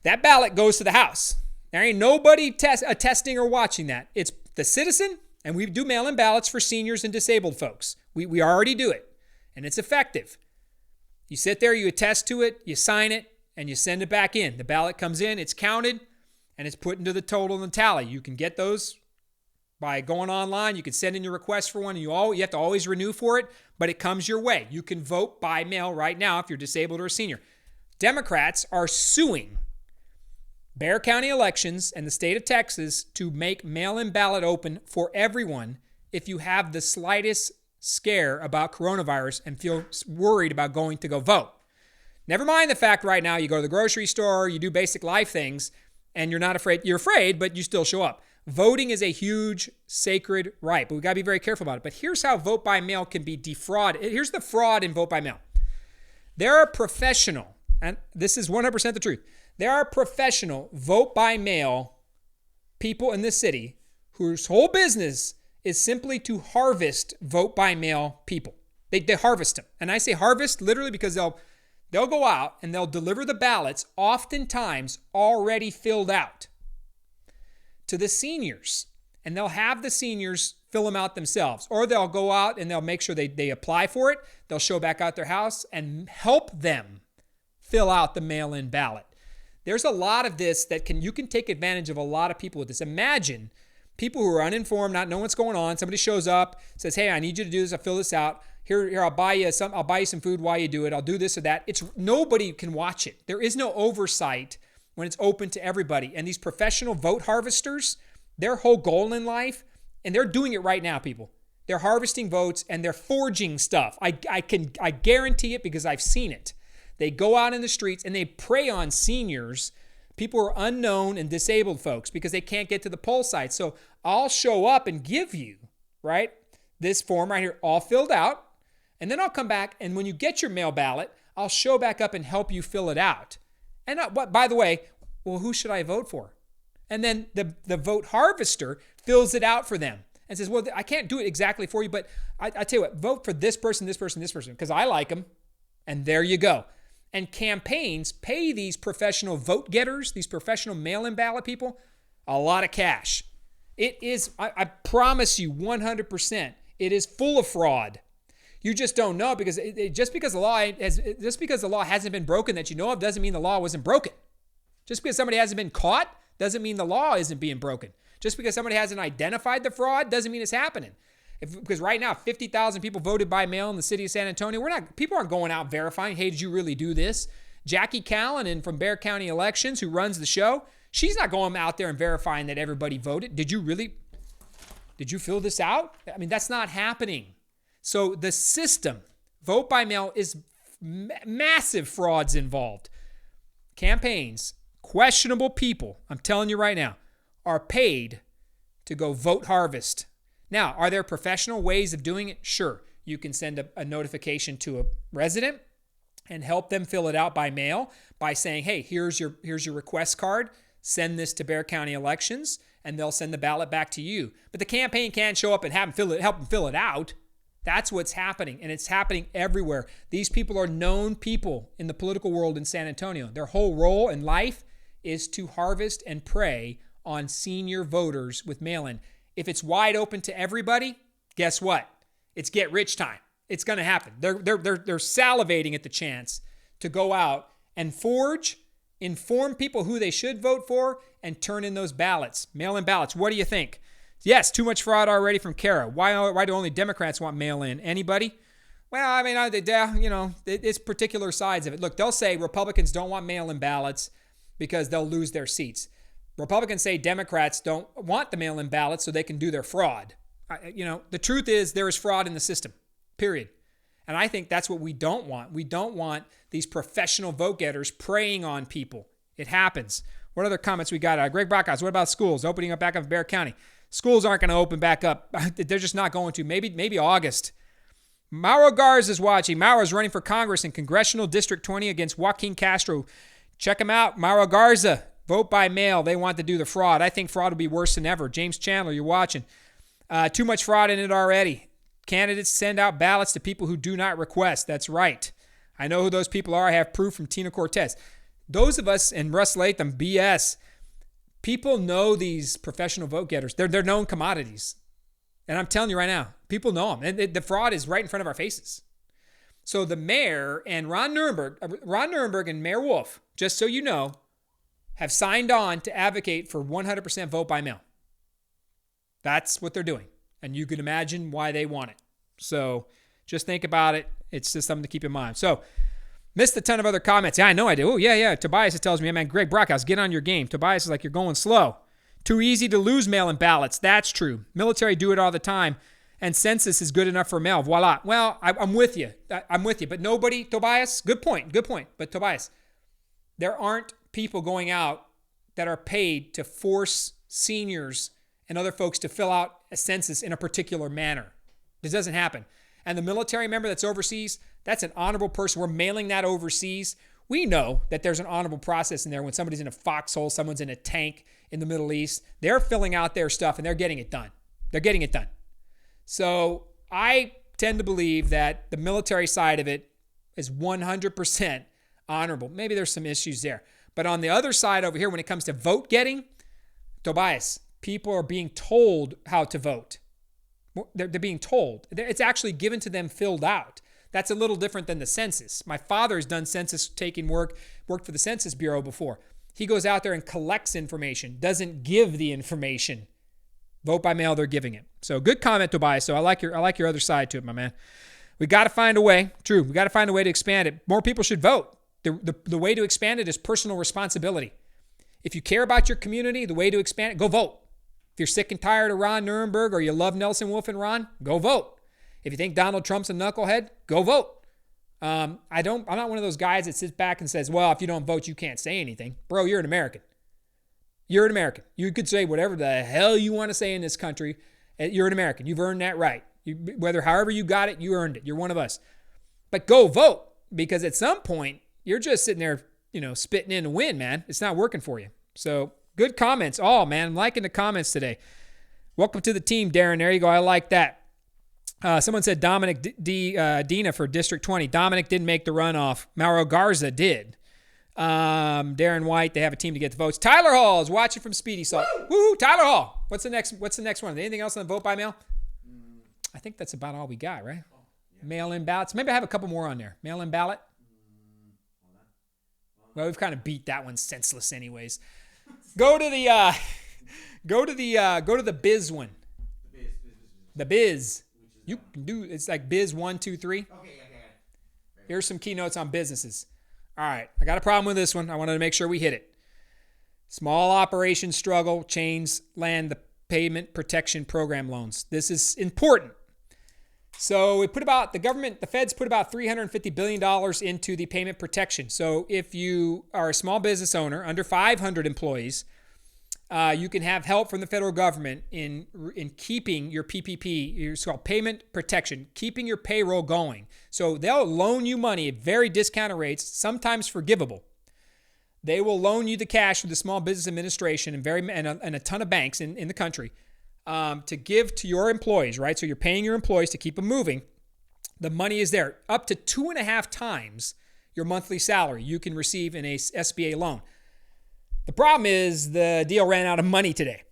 That ballot goes to the House. There ain't nobody attesting or watching that. It's the citizen, and we do mail-in ballots for seniors and disabled folks. We already do it, and it's effective. You sit there, you attest to it, you sign it, and you send it back in. The ballot comes in, it's counted, and it's put into the total and the tally. You can get those by going online. You can send in your request for one. You have to always renew for it, but it comes your way. You can vote by mail right now if you're disabled or a senior. Democrats are suing Bexar County Elections and the state of Texas to make mail-in ballot open for everyone if you have the slightest scare about coronavirus and feel worried about going to go vote. Never mind the fact right now you go to the grocery store, you do basic life things, and you're not afraid. You're afraid, but you still show up. Voting is a huge sacred right, but we got to be very careful about it. But here's how vote by mail can be defrauded. Here's the fraud in vote by mail. There are professional, and this is 100% the truth. There are professional vote by mail people in this city whose whole business is simply to harvest vote by mail people. They harvest them. And I say harvest literally because they'll go out and they'll deliver the ballots, oftentimes already filled out, to the seniors. And they'll have the seniors fill them out themselves. Or they'll go out and they'll make sure they apply for it. They'll show back out their house and help them fill out the mail-in ballot. There's a lot of this that you can take advantage of a lot of people with this. Imagine people who are uninformed, not knowing what's going on. Somebody shows up, says, hey, I need you to do this. I'll fill this out. Here, I'll buy you some food while you do it. I'll do this or that. Nobody can watch it. There is no oversight when it's open to everybody. And these professional vote harvesters, their whole goal in life, and they're doing it right now, people. They're harvesting votes and they're forging stuff. I guarantee it because I've seen it. They go out in the streets and they prey on seniors, people who are unknown and disabled folks because they can't get to the poll site. So I'll show up and give you, right, this form right here all filled out. And then I'll come back, and when you get your mail ballot, I'll show back up and help you fill it out. And by the way, well, who should I vote for? And then the vote harvester fills it out for them and says, well, I can't do it exactly for you, but I tell you what, vote for this person, because I like them. And there you go. And campaigns pay these professional vote getters, these professional mail-in ballot people, a lot of cash. It is, I promise you 100%, it is full of fraud. You just don't know because just because the law hasn't been broken that you know of doesn't mean the law wasn't broken. Just because somebody hasn't been caught doesn't mean the law isn't being broken. Just because somebody hasn't identified the fraud doesn't mean it's happening. Because right now, 50,000 people voted by mail in the city of San Antonio. People aren't going out verifying, hey, did you really do this? Jackie Callanan from Bexar County Elections, who runs the show, she's not going out there and verifying that everybody voted. Did you fill this out? I mean, that's not happening. So the system, vote by mail, is massive frauds involved. Campaigns, questionable people, I'm telling you right now, are paid to go vote harvest. Now, are there professional ways of doing it? Sure. You can send a notification to a resident and help them fill it out by mail by saying, hey, here's your request card. Send this to Bexar County Elections, and they'll send the ballot back to you. But the campaign can't show up and help them fill it out. That's what's happening, and it's happening everywhere. These people are known people in the political world in San Antonio. Their whole role in life is to harvest and prey on senior voters with mail-in. If it's wide open to everybody, guess what? It's get rich time. It's going to happen. They're salivating at the chance to go out and inform people who they should vote for, and turn in those ballots, mail-in ballots. What do you think? Yes, too much fraud already from Kara. Why do only Democrats want mail-in? Anybody? Well, I mean, it's particular sides of it. Look, they'll say Republicans don't want mail-in ballots because they'll lose their seats. Republicans say Democrats don't want the mail-in ballots so they can do their fraud. The truth is there is fraud in the system, period. And I think that's what we don't want. We don't want these professional vote getters preying on people. It happens. What other comments we got? Greg Brockhouse, what about schools opening up back up in Bexar County? Schools aren't going to open back up. They're just not going to. Maybe August. Mauro Garza is watching. Mauro is running for Congress in Congressional District 20 against Joaquin Castro. Check him out. Mauro Garza. Vote by mail. They want to do the fraud. I think fraud will be worse than ever. James Chandler, you're watching. Too much fraud in it already. Candidates send out ballots to people who do not request. That's right. I know who those people are. I have proof from Tina Cortez. Those of us, and Russ Latham, BS, people know these professional vote getters. They're known commodities. And I'm telling you right now, people know them. And the fraud is right in front of our faces. So the mayor and Ron Nirenberg and Mayor Wolf, just so you know, have signed on to advocate for 100% vote by mail. That's what they're doing. And you can imagine why they want it. So just think about it. It's just something to keep in mind. So missed a ton of other comments. Yeah, I know I did. Oh, yeah. Tobias tells me, man, Greg Brockhouse, get on your game. Tobias is like, you're going slow. Too easy to lose mail-in ballots. That's true. Military do it all the time. And census is good enough for mail. Voila. Well, I'm with you. I'm with you. But nobody, Tobias, good point. But Tobias, there aren't people going out that are paid to force seniors and other folks to fill out a census in a particular manner. This doesn't happen. And the military member that's overseas, that's an honorable person. We're mailing that overseas. We know that there's an honorable process in there when somebody's in a foxhole, someone's in a tank in the Middle East. They're filling out their stuff and they're getting it done. So I tend to believe that the military side of it is 100% honorable. Maybe there's some issues there. But on the other side over here, when it comes to vote getting, Tobias, people are being told how to vote. They're being told. It's actually given to them filled out. That's a little different than the census. My father's done census taking worked for the Census Bureau before. He goes out there and collects information, doesn't give the information. Vote by mail, they're giving it. So good comment, Tobias. So I like your other side to it, my man. We got to find a way. True, we got to find a way to expand it. More people should vote. The way to expand it is personal responsibility. If you care about your community, the way to expand it, go vote. If you're sick and tired of Ron Nirenberg or you love Nelson Wolf and Ron, go vote. If you think Donald Trump's a knucklehead, go vote. I'm not one of those guys that sits back and says, well, if you don't vote, you can't say anything. Bro, you're an American. You're an American. You could say whatever the hell you want to say in this country. You're an American. You've earned that right. However you got it, you earned it. You're one of us. But go vote, because at some point, you're just sitting there, spitting in the wind, man. It's not working for you. So good comments. Oh, man, I'm liking the comments today. Welcome to the team, Darren. There you go. I like that. Someone said Dominic Dina for District 20. Dominic didn't make the runoff. Mauro Garza did. Darren White, they have a team to get the votes. Tyler Hall is watching from Speedy Salt. Woo! Tyler Hall. What's the next one? Anything else on the vote by mail? I think that's about all we got, right? Mail-in ballots. Maybe I have a couple more on there. Mail-in ballot. Well, we've kind of beat that one senseless anyways. Go to the biz one. The biz. You can do, it's like biz 1, 2, 3. Okay. Here's some keynotes on businesses. All right, I got a problem with this one. I wanted to make sure we hit it. Small operations struggle, chains land the payment protection program loans. This is important. So the feds put about $350 billion into the payment protection. So if you are a small business owner under 500 employees, you can have help from the federal government in keeping your PPP, it's called payment protection, keeping your payroll going. So they'll loan you money at very discounted rates, sometimes forgivable. They will loan you the cash from the Small Business Administration and a ton of banks in the country to give to your employees, right? So you're paying your employees to keep them moving. The money is there. Up to 2.5 times your monthly salary you can receive in a SBA loan. The problem is the deal ran out of money today,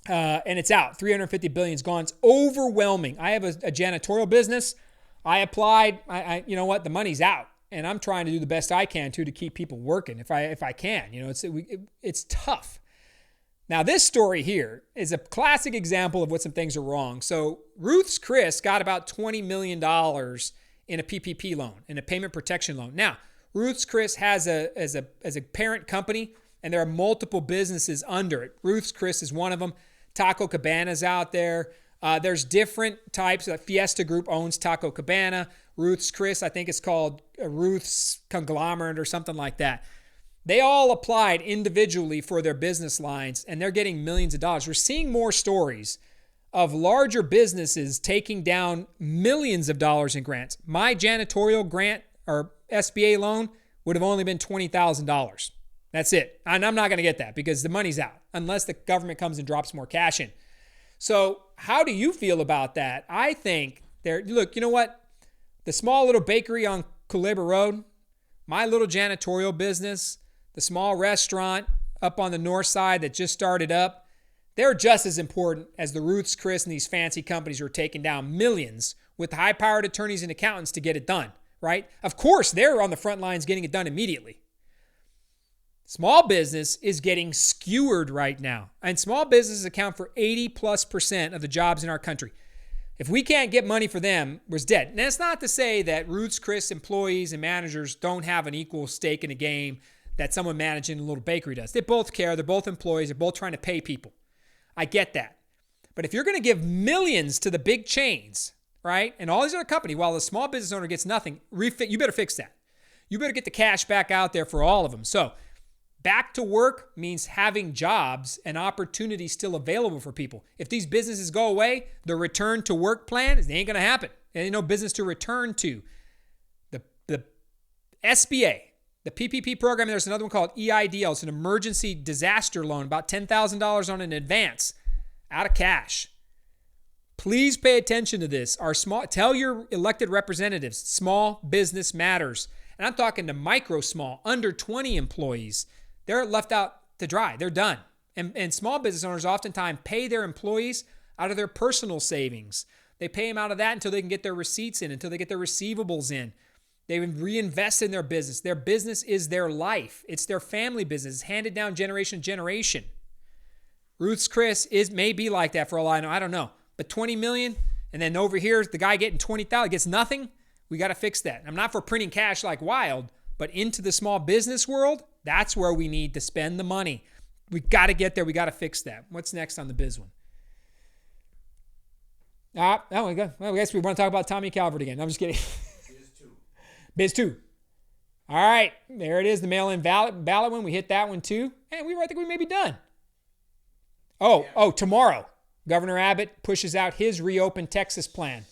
and it's out. $350 billion is gone. It's overwhelming. I have a janitorial business. I applied. You know what? The money's out, and I'm trying to do the best I can to keep people working if I can. You know, it's tough. Now, this story here is a classic example of what some things are wrong. So Ruth's Chris got about $20 million in a PPP loan, in a payment protection loan. Now, Ruth's Chris has as a parent company, and there are multiple businesses under it. Ruth's Chris is one of them. Taco Cabana's out there. There's different types. Fiesta Group owns Taco Cabana. Ruth's Chris, I think it's called Ruth's Conglomerate or something like that. They all applied individually for their business lines, and they're getting millions of dollars. We're seeing more stories of larger businesses taking down millions of dollars in grants. My janitorial grant or SBA loan would have only been $20,000. That's it. And I'm not going to get that because the money's out unless the government comes and drops more cash in. So how do you feel about that? I think look, you know what? The small little bakery on Culebra Road, my little janitorial business, the small restaurant up on the north side that just started up, they're just as important as the Ruth's Chris and these fancy companies who are taking down millions with high-powered attorneys and accountants to get it done, right? Of course, they're on the front lines getting it done immediately. Small business is getting skewered right now, and small businesses account for 80+% of the jobs in our country. If we can't get money for them, we're dead. And that's not to say that Ruth's Chris employees and managers don't have an equal stake in the game that someone managing a little bakery does. They both care. They're both employees. They're both trying to pay people. I get that. But if you're going to give millions to the big chains, right, and all these other companies, while the small business owner gets nothing, you better fix that. You better get the cash back out there for all of them. So back to work means having jobs and opportunities still available for people. If these businesses go away, the return to work plan ain't going to happen. There ain't no business to return to. The SBA, the PPP program, there's another one called EIDL. It's an emergency disaster loan, about $10,000 on an advance out of cash. Please pay attention to this. Tell your elected representatives, small business matters. And I'm talking to micro small, under 20 employees. They're left out to dry. They're done. And small business owners oftentimes pay their employees out of their personal savings. They pay them out of that until they can get their receipts in, until they get their receivables in. They reinvest in their business. Their business is their life. It's their family business. It's handed down generation to generation. Ruth's Chris may be like that for all I know. I don't know. But $20 million, and then over here, the guy getting $20,000 gets nothing. We got to fix that. I'm not for printing cash like wild, but into the small business world, that's where we need to spend the money. We got to get there. We got to fix that. What's next on the biz one? Well, I guess we want to talk about Tommy Calvert again. I'm just kidding. Biz 2. All right, there it is, the mail-in ballot one. We hit that one too. And I think we may be done. Tomorrow, Governor Abbott pushes out his Reopen Texas plan.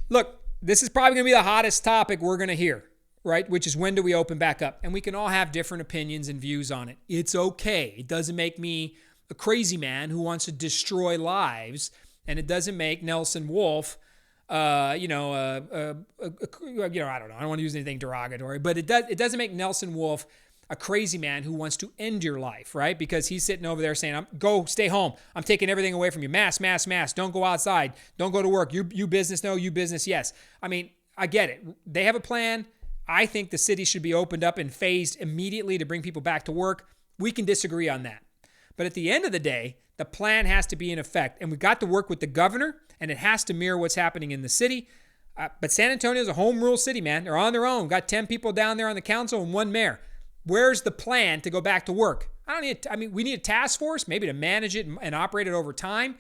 Look, this is probably going to be the hottest topic we're going to hear, right? Which is, when do we open back up? And we can all have different opinions and views on it. It's okay. It doesn't make me a crazy man who wants to destroy lives, and it doesn't make Nelson Wolff I don't know. I don't want to use anything derogatory, but it doesn't make Nelson Wolff a crazy man who wants to end your life, right? Because he's sitting over there saying, "Go, stay home. I'm taking everything away from you. Mask. Don't go outside. Don't go to work. You business, no. You business, yes." I mean, I get it. They have a plan. I think the city should be opened up and phased immediately to bring people back to work. We can disagree on that. But at the end of the day, the plan has to be in effect. And we've got to work with the governor, and it has to mirror what's happening in the city. But San Antonio's a home rule city, man. They're on their own. Got 10 people down there on the council and one mayor. Where's the plan to go back to work? We need a task force, maybe to manage it and operate it over time.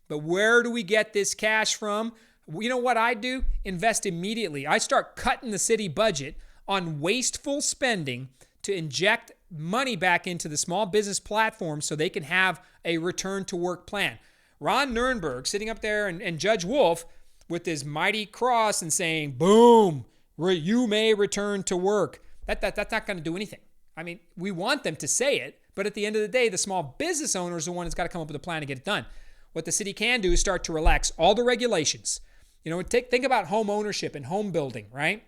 But where do we get this cash from? You know what I do? Invest immediately. I start cutting the city budget on wasteful spending to inject money back into the small business platform so they can have a return to work plan. Ron Nirenberg sitting up there and Judge Wolf with his mighty cross and saying, boom, you may return to work. That's not going to do anything. I mean, we want them to say it, but at the end of the day, the small business owner is the one that's got to come up with a plan to get it done. What the city can do is start to relax all the regulations. Think about home ownership and home building, right?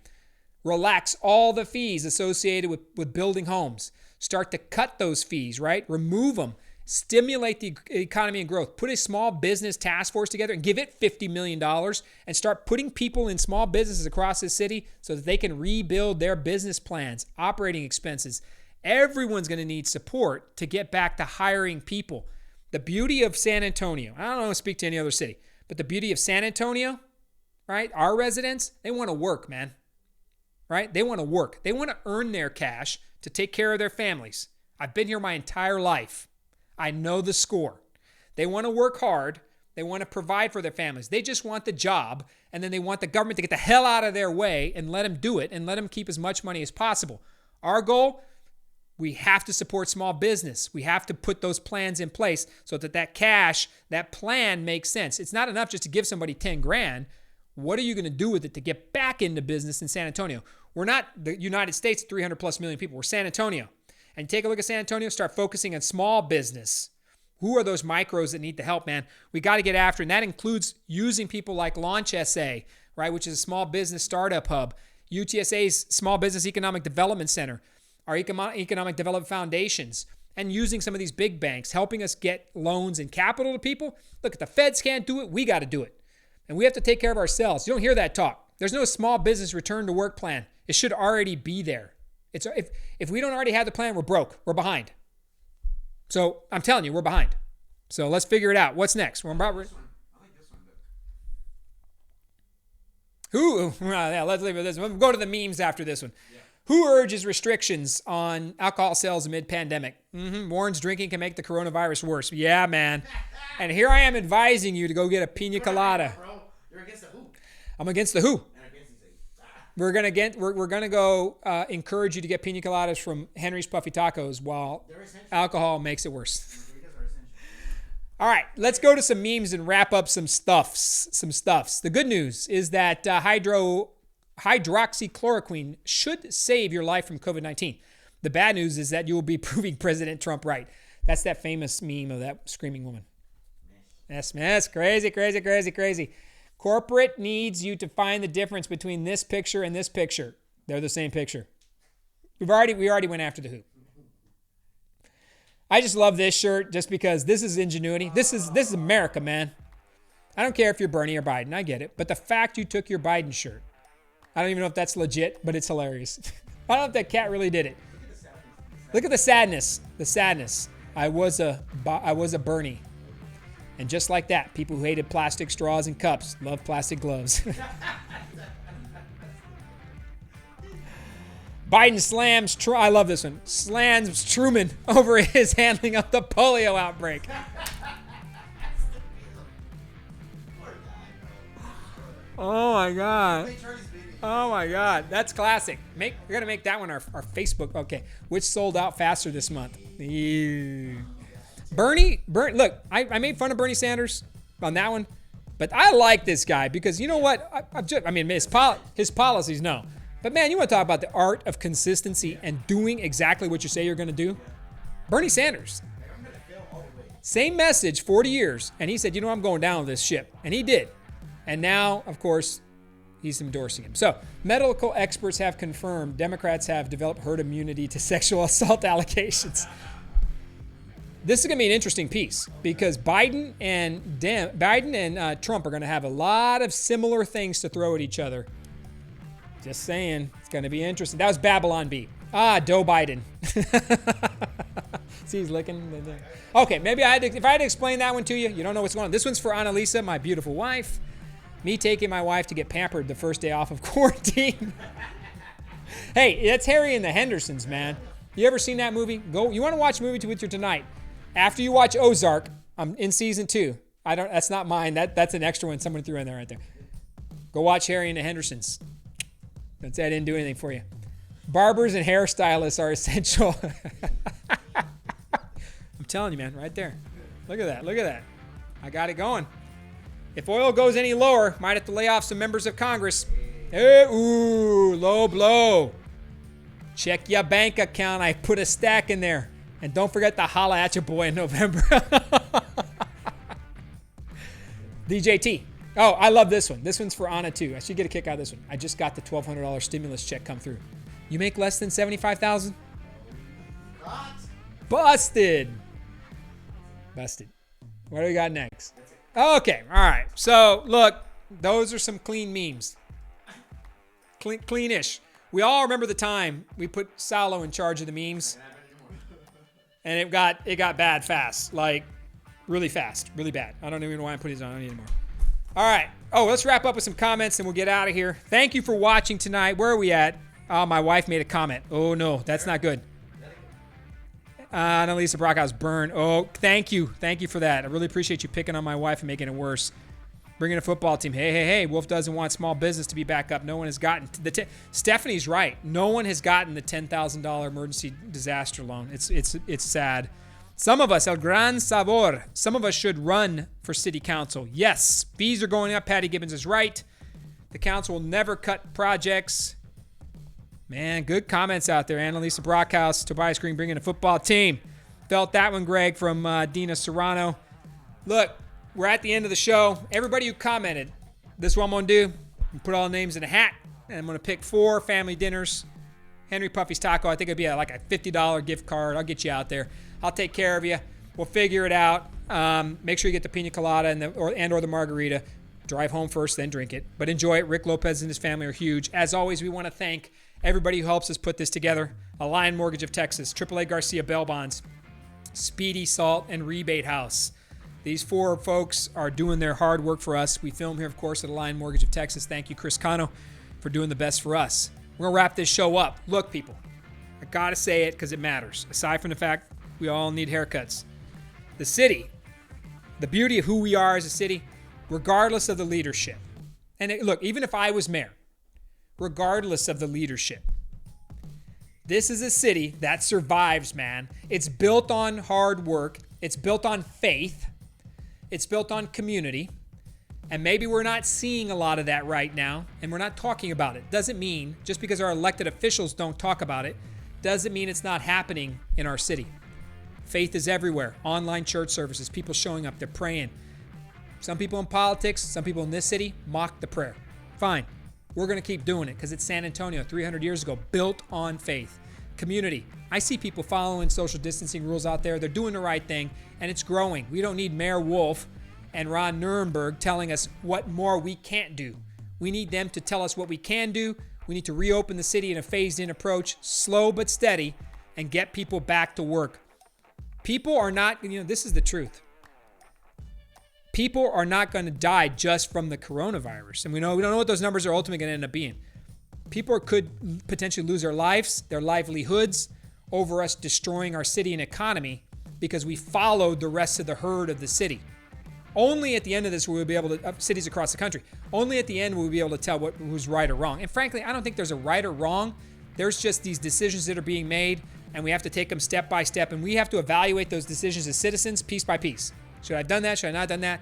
Relax all the fees associated with building homes. Start to cut those fees, right? Remove them Stimulate the economy and growth. Put a small business task force together and give it $50 million and start putting people in small businesses across the city so that they can rebuild their business plans, operating expenses. Everyone's going to need support to get back to hiring people. The beauty of San Antonio, I don't want to speak to any other city, but the beauty of San Antonio, right? Our residents, they want to work, man. Right? They want to work. They want to earn their cash to take care of their families. I've been here my entire life. I know the score. They want to work hard. They want to provide for their families. They just want the job, and then they want the government to get the hell out of their way and let them do it and let them keep as much money as possible. Our goal, we have to support small business. We have to put those plans in place so that cash, that plan makes sense. It's not enough just to give somebody 10 grand. What are you going to do with it to get back into business in San Antonio? We're not the United States, 300 plus million people. We're San Antonio. And take a look at San Antonio, start focusing on small business. Who are those micros that need the help, man? We got to get after, and that includes using people like Launch SA, right, which is a small business startup hub, UTSA's Small Business Economic Development Center, our Economic Development Foundations, and using some of these big banks, helping us get loans and capital to people. Look, if the feds can't do it, we got to do it. And we have to take care of ourselves. You don't hear that talk. There's no small business return to work plan. It should already be there. If we don't already have the plan, we're broke. We're behind. So I'm telling you, we're behind. So let's figure it out. What's next? We're about. I like this one. Yeah, let's leave it with this one. We'll go to the memes after this one. Yeah. Who urges restrictions on alcohol sales amid pandemic? Warns drinking can make the coronavirus worse. Yeah, man. And here I am advising you to go get a pina colada. Bro, you're against the who? I'm against the who. And against the We're gonna go encourage you to get pina coladas from Henry's Puffy Tacos while alcohol makes it worse. All right, let's go to some memes and wrap up some stuffs. The good news is that hydroxychloroquine should save your life from COVID-19. The bad news is that you will be proving President Trump right. That's that famous meme of that screaming woman. That's crazy. Corporate needs you to find the difference between this picture and this picture. They're the same picture. We already went after the who. I just love this shirt just because this is ingenuity. This is America, man. I don't care if you're Bernie or Biden. I get it. But the fact you took your Biden shirt, I don't even know if that's legit, but it's hilarious. I don't know if that cat really did it. Look at the sadness. The sadness. I was a Bernie. And just like that, people who hated plastic straws and cups love plastic gloves. Biden slams, I love this one, slams Truman over his handling of the polio outbreak. Oh my God. Oh my God. That's classic. We're going to make that one our Facebook. Okay. Which sold out faster this month? Bernie, look, I made fun of Bernie Sanders on that one, but I like this guy because you know what? His policies, no. But man, you want to talk about the art of consistency and doing exactly what you say you're going to do? Bernie Sanders. Same message 40 years, and he said, you know, I'm going down with this ship. And he did. And now, of course, he's endorsing him. So, medical experts have confirmed Democrats have developed herd immunity to sexual assault allegations. This is going to be an interesting piece because Biden and Trump are going to have a lot of similar things to throw at each other. Just saying, it's going to be interesting. That was Babylon Bee. Joe Biden. See, he's licking. Okay, maybe if I had to explain that one to you, you don't know what's going on. This one's for Annalisa, my beautiful wife. Me taking my wife to get pampered the first day off of quarantine. Hey, that's Harry and the Hendersons, man. You ever seen that movie? You want to watch a movie with you tonight? After you watch Ozark, I'm in season 2. That's not mine. That's an extra one someone threw in there right there. Go watch Harry and the Hendersons. I didn't do anything for you. Barbers and hairstylists are essential. I'm telling you, man, right there. Look at that. I got it going. If oil goes any lower, might have to lay off some members of Congress. Hey, ooh, low blow. Check your bank account. I put a stack in there. And don't forget to holla at your boy in November. DJT. Oh, I love this one. This one's for Anna, too. I should get a kick out of this one. I just got the $1,200 stimulus check come through. You make less than $75,000? Busted. Busted. What do we got next? Okay, all right. So, look, those are some clean memes. Cleanish. We all remember the time we put Salo in charge of the memes. And it got bad fast. Like, really fast. Really bad. I don't even know why I'm putting these on anymore. All right. Oh, let's wrap up with some comments and we'll get out of here. Thank you for watching tonight. Where are we at? Oh, my wife made a comment. Oh, no. That's not good. Annalisa Brockhouse, burn. Oh, thank you. Thank you for that. I really appreciate you picking on my wife and making it worse. Bringing a football team. Hey. Wolf doesn't want small business to be back up. No one has gotten Stephanie's right. No one has gotten the $10,000 emergency disaster loan. It's sad. Some of us, El Gran Sabor, some of us should run for city council. Yes, fees are going up. Patty Gibbons is right. The council will never cut projects. Man, good comments out there. Annalisa Brockhouse, Tobias Green bringing a football team. Felt that one, Greg, from Dina Serrano. Look, we're at the end of the show. Everybody who commented, this is what I'm going to do. Put all the names in a hat, and I'm going to pick 4 family dinners. Henry Puffy's Taco, I think it'd be like a $50 gift card. I'll get you out there. I'll take care of you. We'll figure it out. Make sure you get the pina colada and or the margarita. Drive home first, then drink it. But enjoy it. Rick Lopez and his family are huge. As always, we want to thank everybody who helps us put this together. Alliant Mortgage of Texas, AAA Garcia Bail Bonds, Speedy Salt, and Rebate House. These 4 folks are doing their hard work for us. We film here, of course, at Alliant Mortgage of Texas. Thank you, Chris Cano, for doing the best for us. We're going to wrap this show up. Look, people, I got to say it because it matters. Aside from the fact we all need haircuts. The city, the beauty of who we are as a city, regardless of the leadership. And look, even if I was mayor, regardless of the leadership, this is a city that survives, man. It's built on hard work. It's built on faith. It's built on community. And maybe we're not seeing a lot of that right now, and we're not talking about it. Doesn't mean, just because our elected officials don't talk about it, doesn't mean it's not happening in our city. Faith is everywhere. Online church services, people showing up, they're praying. Some people in politics, some people in this city mock the prayer. Fine. We're going to keep doing it because it's San Antonio 300 years ago, built on faith. Community. I see people following social distancing rules out there. They're doing the right thing, and it's growing. We don't need Mayor Wolf and Ron Nirenberg telling us what more we can't do. We need them to tell us what we can do. We need to reopen the city in a phased-in approach, slow but steady, and get people back to work. People are not, this is the truth. People are not going to die just from the coronavirus. And we don't know what those numbers are ultimately going to end up being. People could potentially lose their lives, their livelihoods, over us destroying our city and economy because we followed the rest of the herd of the city. Only at the end of this will we be able to, cities across the country, only at the end will we be able to tell who's right or wrong. And frankly, I don't think there's a right or wrong. There's just these decisions that are being made, and we have to take them step by step, and we have to evaluate those decisions as citizens piece by piece. Should I have done that? Should I not have done that?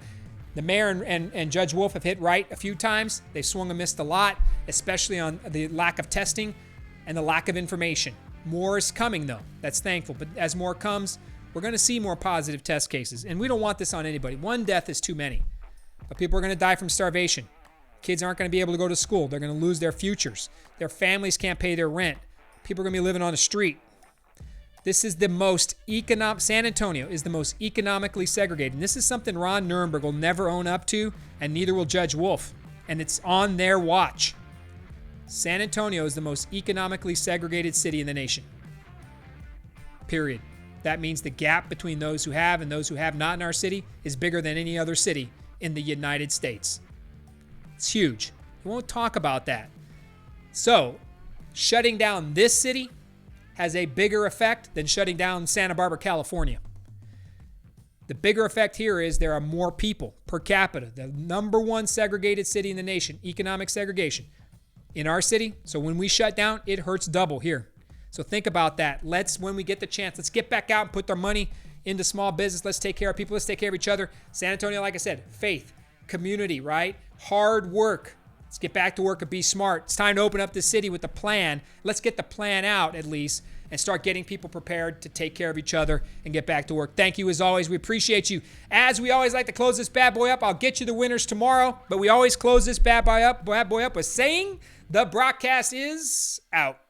The mayor and Judge Wolf have hit right a few times. They've swung and missed a lot, especially on the lack of testing and the lack of information. More is coming, though. That's thankful. But as more comes, we're going to see more positive test cases. And we don't want this on anybody. One death is too many. But people are going to die from starvation. Kids aren't going to be able to go to school. They're going to lose their futures. Their families can't pay their rent. People are going to be living on the street. This is the most San Antonio is the most economically segregated. And this is something Ron Nirenberg will never own up to, and neither will Judge Wolf. And it's on their watch. San Antonio is the most economically segregated city in the nation. Period. That means the gap between those who have and those who have not in our city is bigger than any other city in the United States. It's huge. We won't talk about that. So, shutting down this city has a bigger effect than shutting down Santa Barbara, California. The bigger effect here is there are more people per capita. The number one segregated city in the nation, economic segregation, in our city. So when we shut down, it hurts double here. So think about that. When we get the chance, let's get back out and put our money into small business. Let's take care of people. Let's take care of each other. San Antonio, like I said, faith, community, right? Hard work. Let's get back to work and be smart. It's time to open up the city with a plan. Let's get the plan out at least and start getting people prepared to take care of each other and get back to work. Thank you as always. We appreciate you. As we always like to close this bad boy up, I'll get you the winners tomorrow, but we always close this bad boy up with saying the broadcast is out.